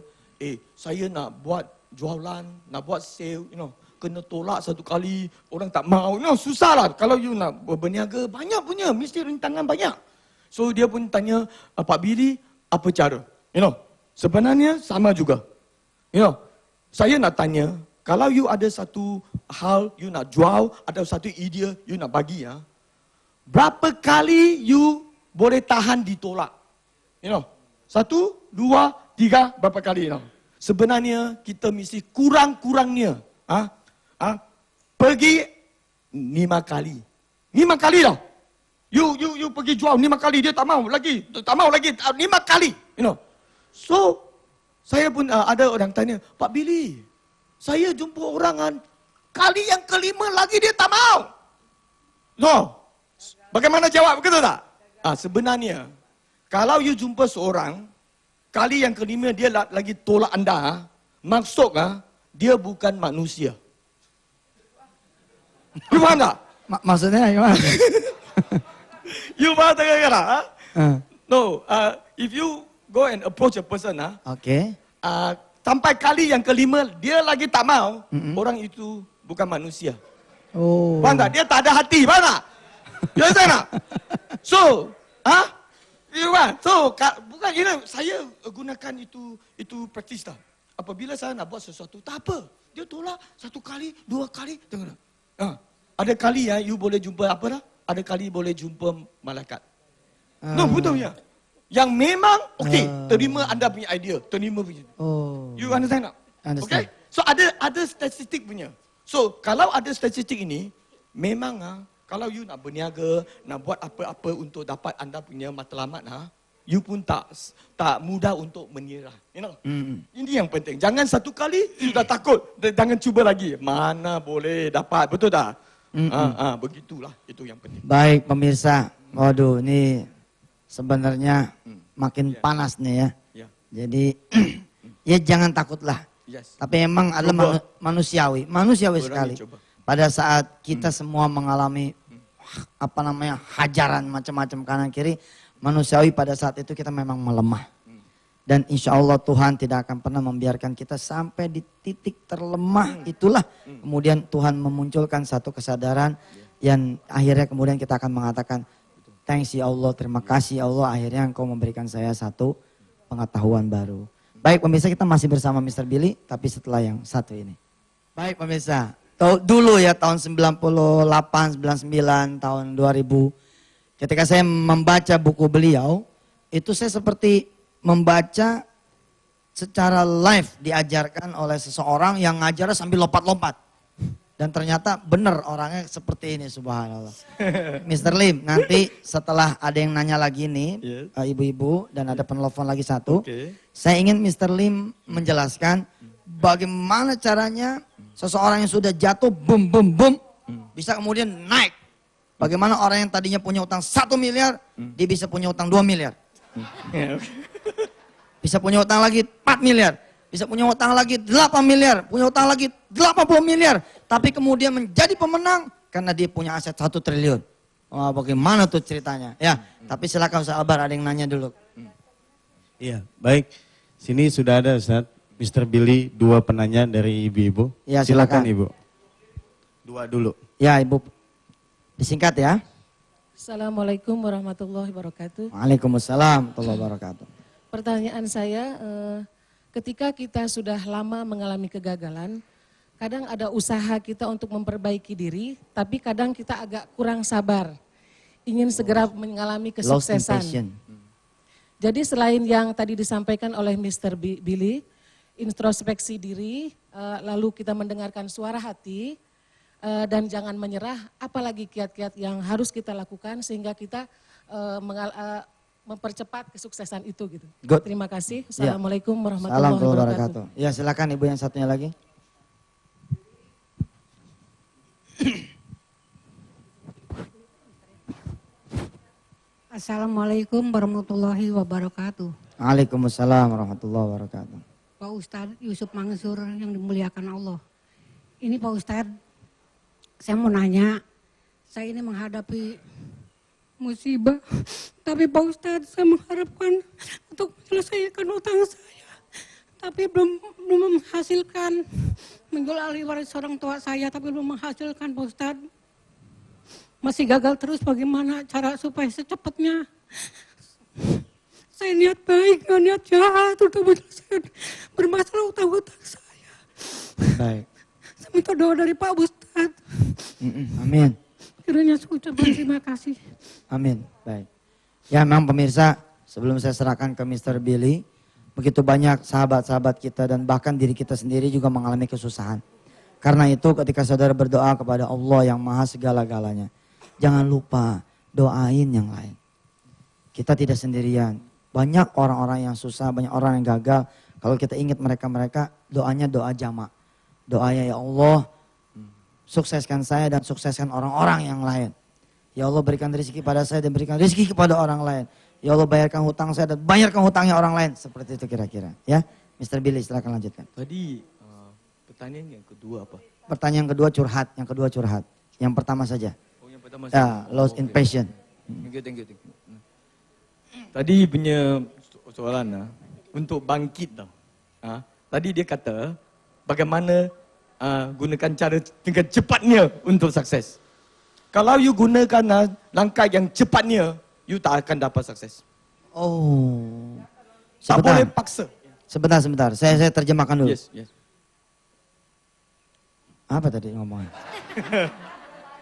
saya nak buat jualan, nak buat sale, you know, kena tolak satu kali, orang tak mau, you know, susah lah. Kalau you nak berniaga, banyak punya, mesti rintangan banyak. So dia pun tanya, Pak Billy, apa cara? You know, sebenarnya sama juga. You know, saya nak tanya, kalau you ada satu hal you nak jual, ada satu idea you nak bagi berapa kali you boleh tahan ditolak? You know, 1, 2, 3, berapa kali? You know? Sebenarnya kita mesti kurang-kurangnya pergi 5 kali. 5 kali lah. You pergi jual 5 kali, dia tak mau lagi, 5 kali. You know. So saya pun ada orang tanya, Pak Billy, saya jumpa orang kali yang kelima lagi dia tak mau. No. Bagaimana jawab, betul tak? Sebenarnya, kalau you jumpa seorang, kali yang kelima dia lagi tolak anda, maksud dia bukan manusia. You faham tak? Maksudnya gimana? You faham tak kira? No, if you go and approach a person, sampai kali yang kelima dia lagi tak mau, orang itu bukan manusia. Faham tak? Dia tak ada hati, faham tak? Ya tak? So, you faham? So, bukan, you know, saya gunakan itu praktis tak. Apabila saya nak buat sesuatu, tak apa. Dia tolak 1 kali, 2 kali, tengok. Ada kali you boleh jumpa apa dah? Ada kali boleh jumpa malaikat. No, betul ya. Yang memang terima anda punya idea, terima punya. You understand tak? Okay? So ada statistik punya. So kalau ada statistik ini, memang kalau you nak berniaga, nak buat apa-apa untuk dapat anda punya matlamat you pun tak mudah untuk menyerah. You know? Ini yang penting. Jangan 1 kali sudah takut, jangan cuba lagi. Mana boleh dapat, betul tak? Begitulah, itu yang penting. Baik pemirsa, waduh ini sebenarnya makin panas nih ya. Jadi ya jangan takutlah. Tapi emang adalah manusiawi sekali. Pada saat kita semua mengalami hajaran macam-macam kanan kiri, manusiawi pada saat itu kita memang melemah. Dan insya Allah Tuhan tidak akan pernah membiarkan kita sampai di titik terlemah itulah. Kemudian Tuhan memunculkan satu kesadaran yang akhirnya kemudian kita akan mengatakan, thanks ya Allah, terima kasih ya Allah, akhirnya Engkau memberikan saya satu pengetahuan baru. Baik pemirsa, kita masih bersama Mr. Billy, tapi setelah yang satu ini. Baik pemirsa, dulu ya tahun 98, 99, tahun 2000, ketika saya membaca buku beliau, itu saya seperti membaca secara live diajarkan oleh seseorang yang ngajarnya sambil lompat-lompat. Dan ternyata benar orangnya seperti ini, subhanallah. Mr. Lim, nanti setelah ada yang nanya lagi nih, ibu-ibu, dan ada penelpon lagi satu. Saya ingin Mr. Lim menjelaskan bagaimana caranya seseorang yang sudah jatuh, bisa kemudian naik. Bagaimana orang yang tadinya punya utang 1 miliar, dia bisa punya utang 2 miliar. Bisa punya utang lagi 4 miliar. Bisa punya utang lagi 8 miliar. Punya utang lagi 80 miliar. Tapi kemudian menjadi pemenang karena dia punya aset 1 triliun. Wah, bagaimana tuh ceritanya? Ya, tapi silakan Ustaz Albar, ada yang nanya dulu. Iya, baik. Sini sudah ada Ustaz, Mr. Billy, 2 penanya dari ibu-ibu. Ya, silakan Ibu. 2 dulu. Ya, Ibu. Disingkat ya. Assalamualaikum warahmatullahi wabarakatuh. Waalaikumsalam warahmatullahi wabarakatuh. Pertanyaan saya, ketika kita sudah lama mengalami kegagalan, kadang ada usaha kita untuk memperbaiki diri, tapi kadang kita agak kurang sabar. Ingin segera mengalami kesuksesan. Jadi selain yang tadi disampaikan oleh Mr. Billy, introspeksi diri, lalu kita mendengarkan suara hati, dan jangan menyerah, apalagi kiat-kiat yang harus kita lakukan sehingga kita mempercepat kesuksesan itu gitu. Good. Terima kasih. Ya. Assalamualaikum Salam warahmatullahi wabarakatuh. Ya silakan Ibu yang satunya lagi. Assalamualaikum warahmatullahi wabarakatuh. Waalaikumsalam warahmatullahi wabarakatuh. Pak Ustadz Yusuf Mansur yang dimuliakan Allah. Ini Pak Ustadz, saya mau nanya, saya ini menghadapi musibah, tapi Pak Ustadz saya mengharapkan untuk menyelesaikan utang saya, tapi belum menghasilkan, menjual ahli waris orang tua saya, tapi belum menghasilkan Pak Ustadz. Masih gagal terus, bagaimana cara supaya secepatnya saya niat baik, gak niat jahat untuk menyelesaikan bermasalah utang-utang saya. Baik. Saya minta doa dari Pak Ustadz. Amin. Kiranya saya ucapkan terima kasih. Amin. Baik. Ya memang pemirsa, sebelum saya serahkan ke Mr. Billy, begitu banyak sahabat-sahabat kita dan bahkan diri kita sendiri juga mengalami kesusahan. Karena itu ketika saudara berdoa kepada Allah yang maha segala-galanya, jangan lupa doain yang lain. Kita tidak sendirian. Banyak orang-orang yang susah, banyak orang yang gagal. Kalau kita ingat mereka-mereka, doanya doa jamak. Doanya ya Allah, sukseskan saya dan sukseskan orang-orang yang lain. Ya Allah berikan rezeki pada saya dan berikan rezeki kepada orang lain. Ya Allah bayarkan hutang saya dan bayarkan hutangnya orang lain. Seperti itu kira-kira. Ya, Mr. Billy silakan lanjutkan. Tadi pertanyaan yang kedua apa? Pertanyaan kedua curhat, yang kedua curhat. Yang pertama saja. Oh, yang pertama. Ya, lost in passion. Thank you. Tadi punya soalan untuk bangkit tau. Tadi dia kata bagaimana gunakan cara dengan cepatnya untuk sukses. Kalau you gunakan langkah yang cepatnya, you tak akan dapat sukses. Oh. Tak Sebentar. boleh paksa. Sebentar. Saya terjemahkan dulu. Yes. Apa tadi ngomongnya?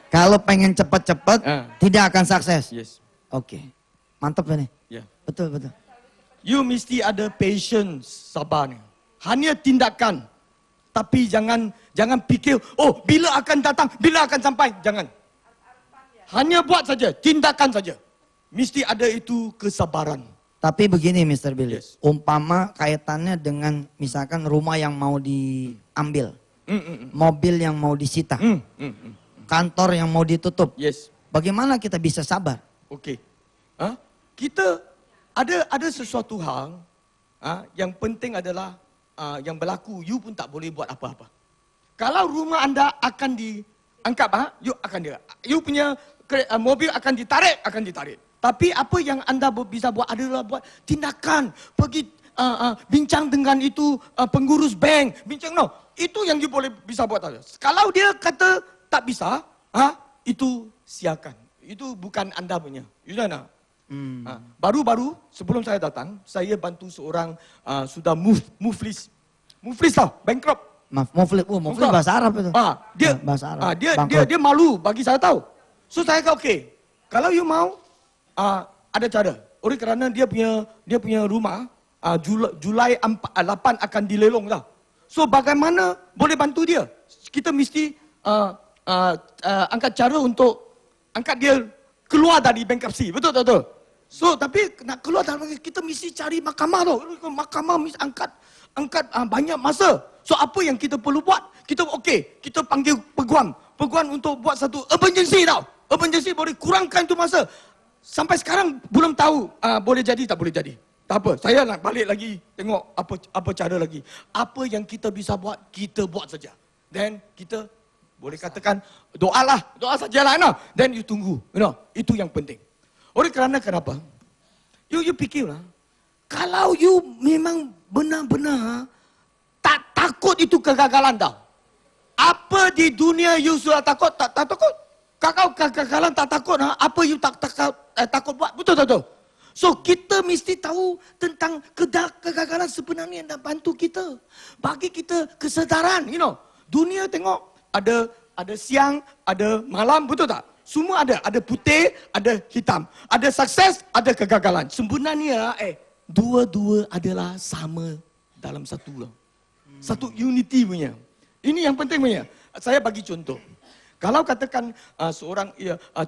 Kalau pengen cepat-cepat, tidak akan sukses. Yes. Oke. Mantap ini. Yeah. Betul. You mesti ada patience, sabarnya. Hanya tindakan. Tapi jangan fikir, oh bila akan datang, bila akan sampai. Jangan. Hanya buat saja, tindakan saja. Mesti ada itu kesabaran. Tapi begini Mr. Billy, Yes. umpama kaitannya dengan misalkan rumah yang mau diambil, mobil yang mau disita, kantor yang mau ditutup. Yes. Bagaimana kita bisa sabar? Okey. Kita ada sesuatu hal yang penting adalah yang berlaku, you pun tak boleh buat apa-apa. Kalau rumah anda akan diangkat, you akan dia. You punya mobil akan ditarik. Tapi apa yang anda bisa buat adalah buat tindakan. Pergi bincang dengan itu pengurus bank, itu yang you boleh bisa buat saja. Kalau dia kata tak bisa, itu siakan. Itu bukan anda punya. You know? Baru-baru sebelum saya datang, saya bantu seorang sudah muflis tau, bankrupt. Muflis bahasa Arab itu. Bahasa Arab. Dia malu bagi saya tahu. So saya kata okey, kalau you mau ada cara. Oleh kerana dia punya rumah Julai 8 akan dilelong tau. So bagaimana boleh bantu dia? Kita mesti angkat cara untuk angkat dia keluar dari bankruptcy. Betul. So tapi nak keluar dari kita mesti cari mahkamah tau. Mahkamah mesti angkat banyak masa. So apa yang kita perlu buat? Kita panggil peguam untuk buat satu emergency tau. Emergency boleh kurangkan itu masa. Sampai sekarang belum tahu boleh jadi tak boleh jadi. Tak apa, saya nak balik lagi tengok apa cara lagi. Apa yang kita bisa buat, kita buat saja. Then kita boleh katakan doa sajalah, Then you tunggu, itu yang penting. Oleh kerana kenapa? You fikirlah, kalau you memang benar-benar tak takut itu kegagalan tau. Apa di dunia you sudah takut? Tak takut. Kalau kegagalan tak takut, apa you takut buat? Betul. So kita mesti tahu tentang kegagalan sebenarnya yang nak bantu kita. Bagi kita kesedaran, Dunia tengok ada siang, ada malam, betul tak? Semua ada putih, ada hitam. Ada sukses, ada kegagalan. Sebenarnya dua-dua adalah sama dalam satu lah. Satu unity punya. Ini yang penting punya. Saya bagi contoh. Kalau katakan seorang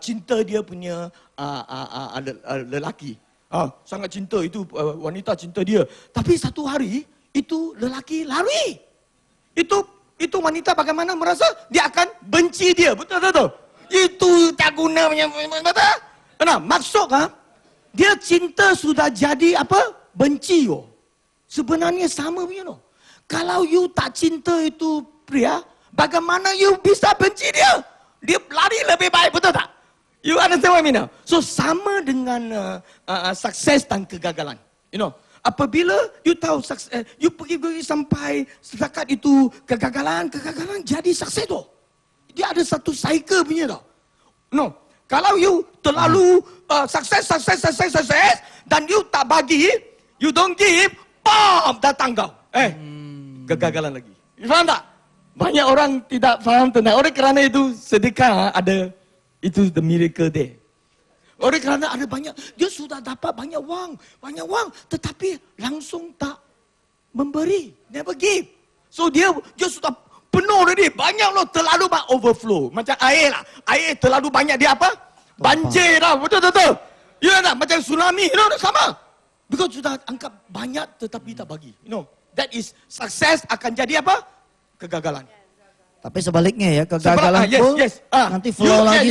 cinta dia punya lelaki. Sangat cinta itu wanita cinta dia. Tapi satu hari itu lelaki lari. Itu wanita bagaimana merasa dia akan benci dia. Betul tak? Itu tak guna punya. Betul? Nah, maksud dia cinta sudah jadi apa? Benci yo. Sebenarnya sama punya no. Kalau you tak cinta itu pria, bagaimana you bisa benci dia? Dia lari lebih baik, betul tak? You understand what I mean? So sama dengan sukses dan kegagalan. You know, apabila you tahu you pergi sampai setakat itu kegagalan jadi sukses tu. Dia ada satu cycle punya tau. No, kalau you terlalu sukses dan you tak bagi, you don't give, bam, datang kau. Kegagalan lagi. You faham tak? Banyak orang tidak faham tentang. Oleh kerana itu sedekah ada, itu the miracle there. Oleh kerana ada banyak, dia sudah dapat banyak wang, tetapi langsung tak memberi, never give. So dia sudah penuh already, banyak loh, terlalu overflow. Macam air lah, air terlalu banyak dia apa? Banjir lah, betul. Ya tak? Macam tsunami, sama. Because sudah angkat banyak tetapi tak bagi, that is success akan jadi apa? Kegagalan. Tapi sebaliknya ya, kegagalan full, nanti flow lagi,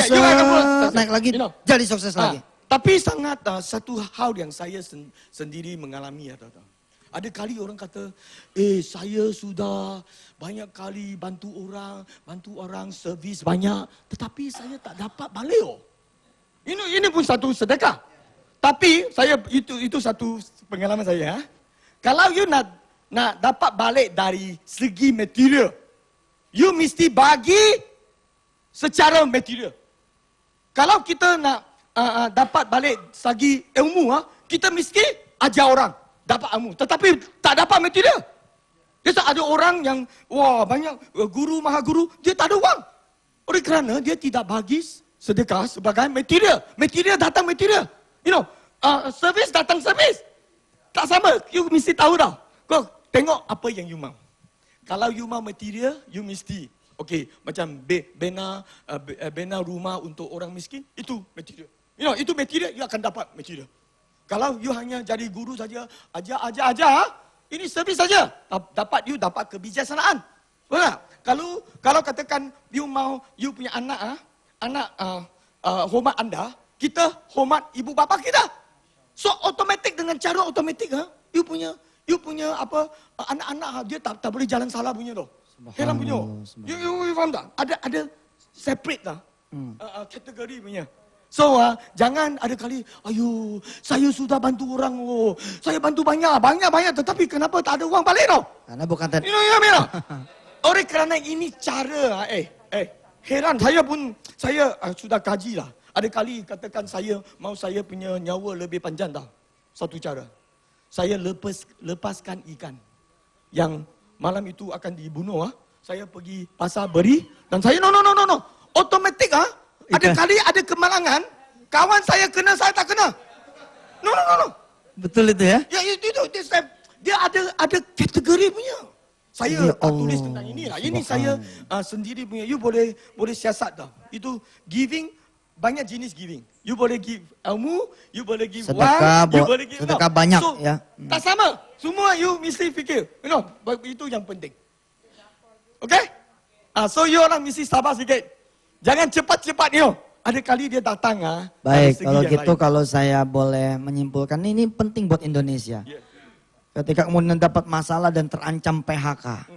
naik lagi, jadi sukses lagi. Tapi sangat satu hal yang saya sendiri mengalami. Ada kali orang kata, saya sudah banyak kali bantu orang, servis banyak, tetapi saya tak dapat balik. Ini pun satu sedekah. Tapi saya itu satu pengalaman saya. Kalau you nak dapat balik dari segi material, you mesti bagi secara material. Kalau kita nak dapat balik segi ilmu, kita mesti ajar orang dapat ilmu. Tetapi tak dapat material. Dia ada orang yang banyak guru, maha guru, dia tak ada wang. Oleh kerana dia tidak bagi sedekah sebagai material. Material datang material. Servis datang servis. Tak sama, you mesti tahu dah. Kau tengok apa yang you mau. Kalau you mau material, you mesti macam bina rumah untuk orang miskin, itu material. Itu material, you akan dapat material. Kalau you hanya jadi guru saja, ajar, ini servis saja. You dapat kebijaksanaan. Betul tak? Kalau katakan you punya anak hormat anda, kita hormat ibu bapa kita. So otomatik dengan cara otomatik you punya apa anak-anak dia tak boleh jalan salah punya tu. Heran punya. You faham tak? Ada separate lah. Kategori punya. So jangan ada kali, saya sudah bantu orang, saya bantu banyak, tetapi kenapa tak ada uang balik tau? Karena bukan tadi. Oleh kerana ini cara, heran saya sudah kaji lah. Ada kali katakan saya punya nyawa lebih panjang dah. Satu cara. Saya lepaskan ikan yang malam itu akan dibunuh. Saya pergi pasar beri dan saya no. Otomatik ada kali ada kemalangan, kawan saya kena, saya tak kena. No. Betul itu ya? Ya itu dia ada kategori punya. Saya tak tulis tentang ini lah. Ini saya sendiri punya. You boleh siasat dah. Itu giving, banyak jenis giving. You boleh give ilmu, you boleh give sedekah, wang, you boleh give sedekah banyak so, ya. Tak sama. Semua you mesti fikir. Itu yang penting. Okay? So you orang mesti sabar sikit. Jangan cepat-cepat Ada kali dia datang Baik, kalau gitu lain. Kalau saya boleh menyimpulkan, ini penting buat Indonesia. Ketika kemudian dapat masalah dan terancam PHK.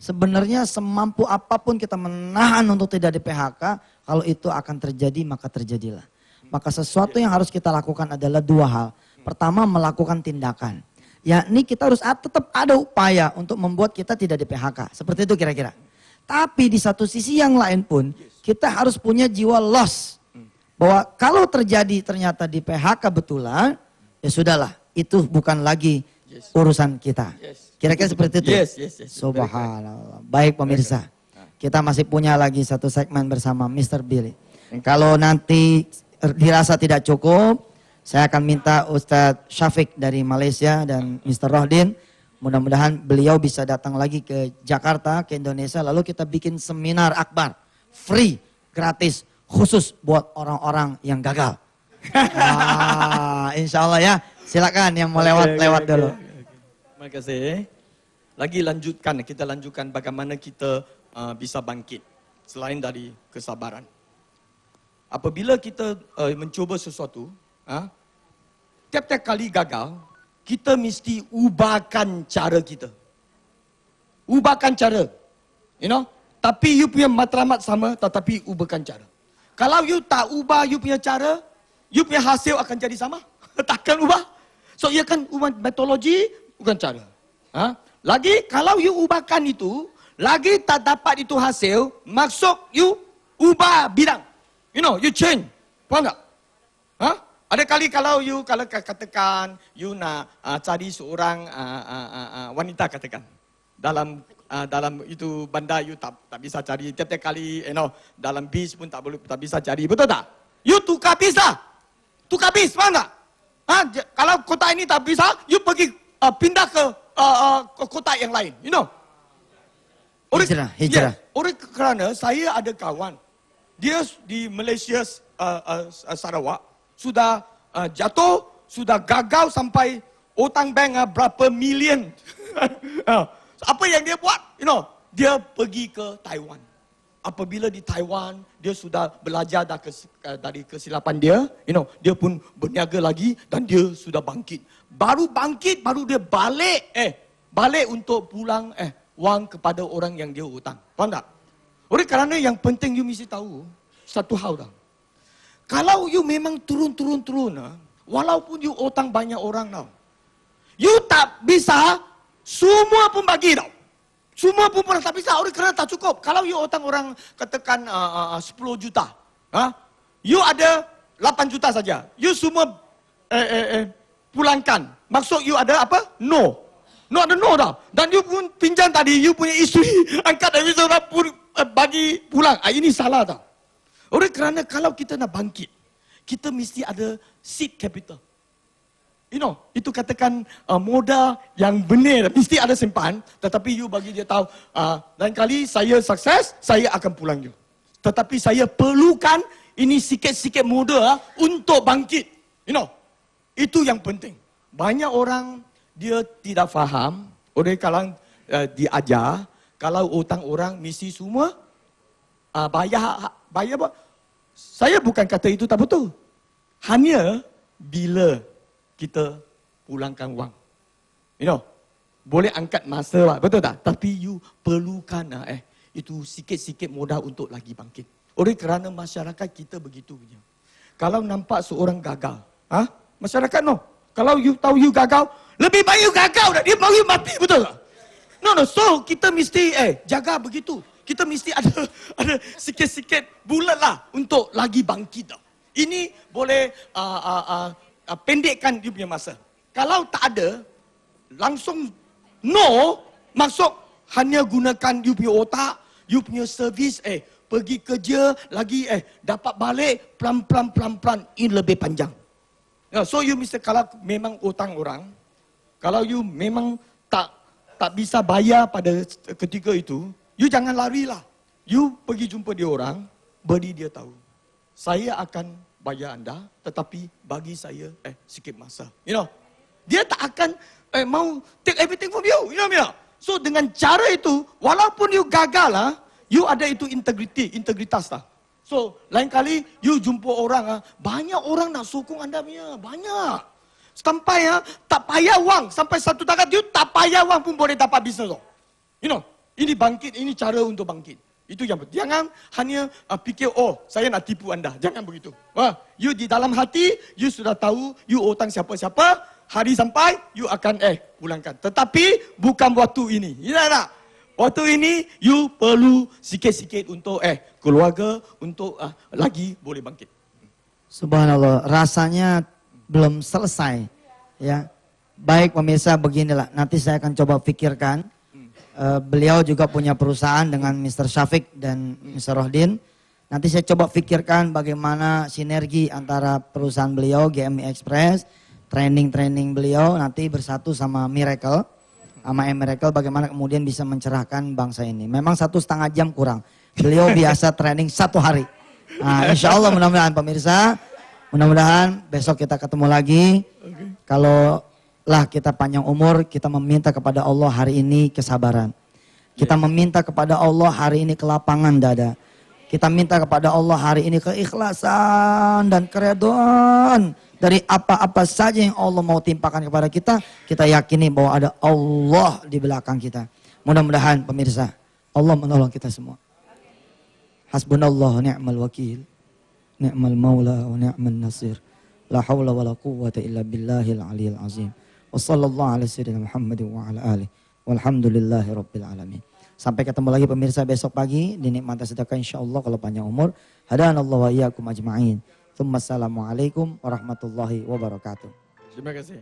Sebenarnya semampu apapun kita menahan untuk tidak di PHK, kalau itu akan terjadi maka terjadilah. Maka sesuatu yang harus kita lakukan adalah dua hal. Pertama, melakukan tindakan. Yakni kita harus tetap ada upaya untuk membuat kita tidak di PHK. Seperti itu kira-kira. Tapi di satu sisi yang lain pun, kita harus punya jiwa loss. Bahwa kalau terjadi ternyata di PHK betulan, ya sudahlah. Itu bukan lagi urusan kita. Kira-kira seperti itu. Yes. Subhanallah. Baik pemirsa. Kita masih punya lagi satu segmen bersama Mr. Billy. Kalau nanti dirasa tidak cukup, Saya akan minta Ustadz Syafiq dari Malaysia dan Mr. Rohdin. Mudah-mudahan beliau bisa datang lagi ke Jakarta, ke Indonesia. Lalu kita bikin seminar akbar. Free, gratis, khusus buat orang-orang yang gagal. Insya Allah ya. Silakan yang mau lewat dulu. Terima kasih. Kita lanjutkan bagaimana kita bisa bangkit. Selain dari kesabaran. Apabila kita mencuba sesuatu, tiap-tiap kali gagal, kita mesti ubahkan cara kita. Ubahkan cara. You know? Tapi you punya matlamat sama, tetapi ubahkan cara. Kalau you tak ubah you punya cara, you punya hasil akan jadi sama. Takkan ubah. So, you akan ubah metodologi, bukan cara. Lagi, kalau you ubahkan itu, lagi tak dapat itu hasil, maksud you ubah bidang. You know, you change. Faham tak? Ada kali kalau katakan you nak cari seorang wanita katakan dalam itu bandar you tak bisa cari tiap-tiap kali dalam bis pun tak bisa cari, betul tak? You tukar bis lah. Tukar bis, faham tak? Kalau kota ini tak bisa, you pergi pindah ke kota yang lain, you know. Hijrah. Oleh kerana saya ada kawan, dia di Malaysia Sarawak sudah jatuh, sudah gagal sampai hutang bank berapa million. Apa yang dia buat? You know, dia pergi ke Taiwan. Apabila di Taiwan, dia sudah belajar dari kesilapan dia, you know, dia pun berniaga lagi dan dia sudah bangkit. Baru bangkit, baru dia balik untuk pulang wang kepada orang yang dia hutang. Faham tak? Oleh kerana yang penting you mesti tahu satu hal dah. Kalau you memang turun, walaupun you hutang banyak orang tau, you tak bisa semua pun bagi tau. Semua pun pernah tak bisa, oleh kerana tak cukup. Kalau you hutang orang katakan 10 juta, you ada 8 juta saja. You semua pulangkan. Maksud you ada apa? No ada no tau. Dan you pun pinjam tadi, you punya isteri angkat dari sana pun bagi pulang. Ini salah tau. Oleh kerana kalau kita nak bangkit, kita mesti ada seed capital. You know, itu katakan modal yang benar, mesti ada simpan. Tetapi you bagi dia tahu, lain kali saya sukses, saya akan pulang you. Tetapi saya perlukan ini sikit-sikit modal untuk bangkit. You know, itu yang penting. Banyak orang dia tidak faham, oleh kalau diajar, kalau hutang orang mesti semua bayar apa? Saya bukan kata itu tak betul. Hanya bila kita pulangkan wang. You know, boleh angkat masa lah, betul tak? Tapi you perlukan itu sikit-sikit modal untuk lagi bangkit. Oleh kerana masyarakat kita begitu punya. Kalau nampak seorang gagal, masyarakat no. Kalau you tahu you gagal, lebih baik you gagal dah. Dia mau you mati, betul tak? No, so kita mesti jaga begitu. Kita mesti ada sikit-sikit bulat lah untuk lagi bangkit. Ini boleh pendekkan dia punya masa. Kalau tak ada, langsung no, maksud hanya gunakan you punya otak, you punya servis, pergi kerja, lagi dapat balik, pelan-pelan, ini lebih panjang. So you mesti, kalau memang hutang orang, kalau you memang tak bisa bayar pada ketika itu, you jangan larilah. You pergi jumpa dia orang, beri dia tahu. Saya akan bayar anda, tetapi bagi saya sikit masa. You know, dia tak akan mau take everything from you. You know me? So dengan cara itu, walaupun you gagal lah, you ada itu integritas lah. So lain kali you jumpa orang, banyak orang nak sokong anda punya, banyak. Sampai tak payah wang, sampai satu takat you tak payah wang pun boleh dapat bisnes. You know, ini bangkit, ini cara untuk bangkit. Itu yang penting. Jangan hanya fikir, saya nak tipu anda. Jangan begitu. You di dalam hati, you sudah tahu, you hutang siapa-siapa, hari sampai, you akan pulangkan. Tetapi, bukan waktu ini. Ya tak? Waktu ini, you perlu sikit-sikit untuk keluarga, untuk lagi boleh bangkit. Subhanallah, rasanya belum selesai. Ya, baik pemirsa, beginilah. Nanti saya akan coba pikirkan. Beliau juga punya perusahaan dengan Mr. Syafiq dan Mr. Rohdin. Nanti saya coba pikirkan bagaimana sinergi antara perusahaan beliau GMI Express, training beliau nanti bersatu sama Miracle, sama Miracle bagaimana kemudian bisa mencerahkan bangsa ini. Memang 1,5 jam kurang. Beliau biasa training 1 hari. Nah, insya Allah mudah-mudahan pemirsa, mudah-mudahan besok kita ketemu lagi. Kalau lah kita panjang umur, kita meminta kepada Allah hari ini kesabaran. Kita meminta kepada Allah hari ini kelapangan dada. Kita minta kepada Allah hari ini keikhlasan dan keredaan dari apa-apa saja yang Allah mau timpakan kepada kita. Kita yakini bahwa ada Allah di belakang kita. Mudah-mudahan pemirsa, Allah menolong kita semua. Hasbunallah ni'mal wakil, ni'mal maula wa ni'mal nasir. La hawla wa la quwwata illa billahil aliyil azim. Wa sallallahu ala sayyidina Muhammadin wa ala alihi. Walhamdulillahi rabbil alamin. Sampai ketemu lagi pemirsa besok pagi di Nikmati Sedekah insyaallah kalau panjang umur. Hadanallahu wa iyyakum ajma'in. Assalamualaikum warahmatullahi wabarakatuh. Terima kasih.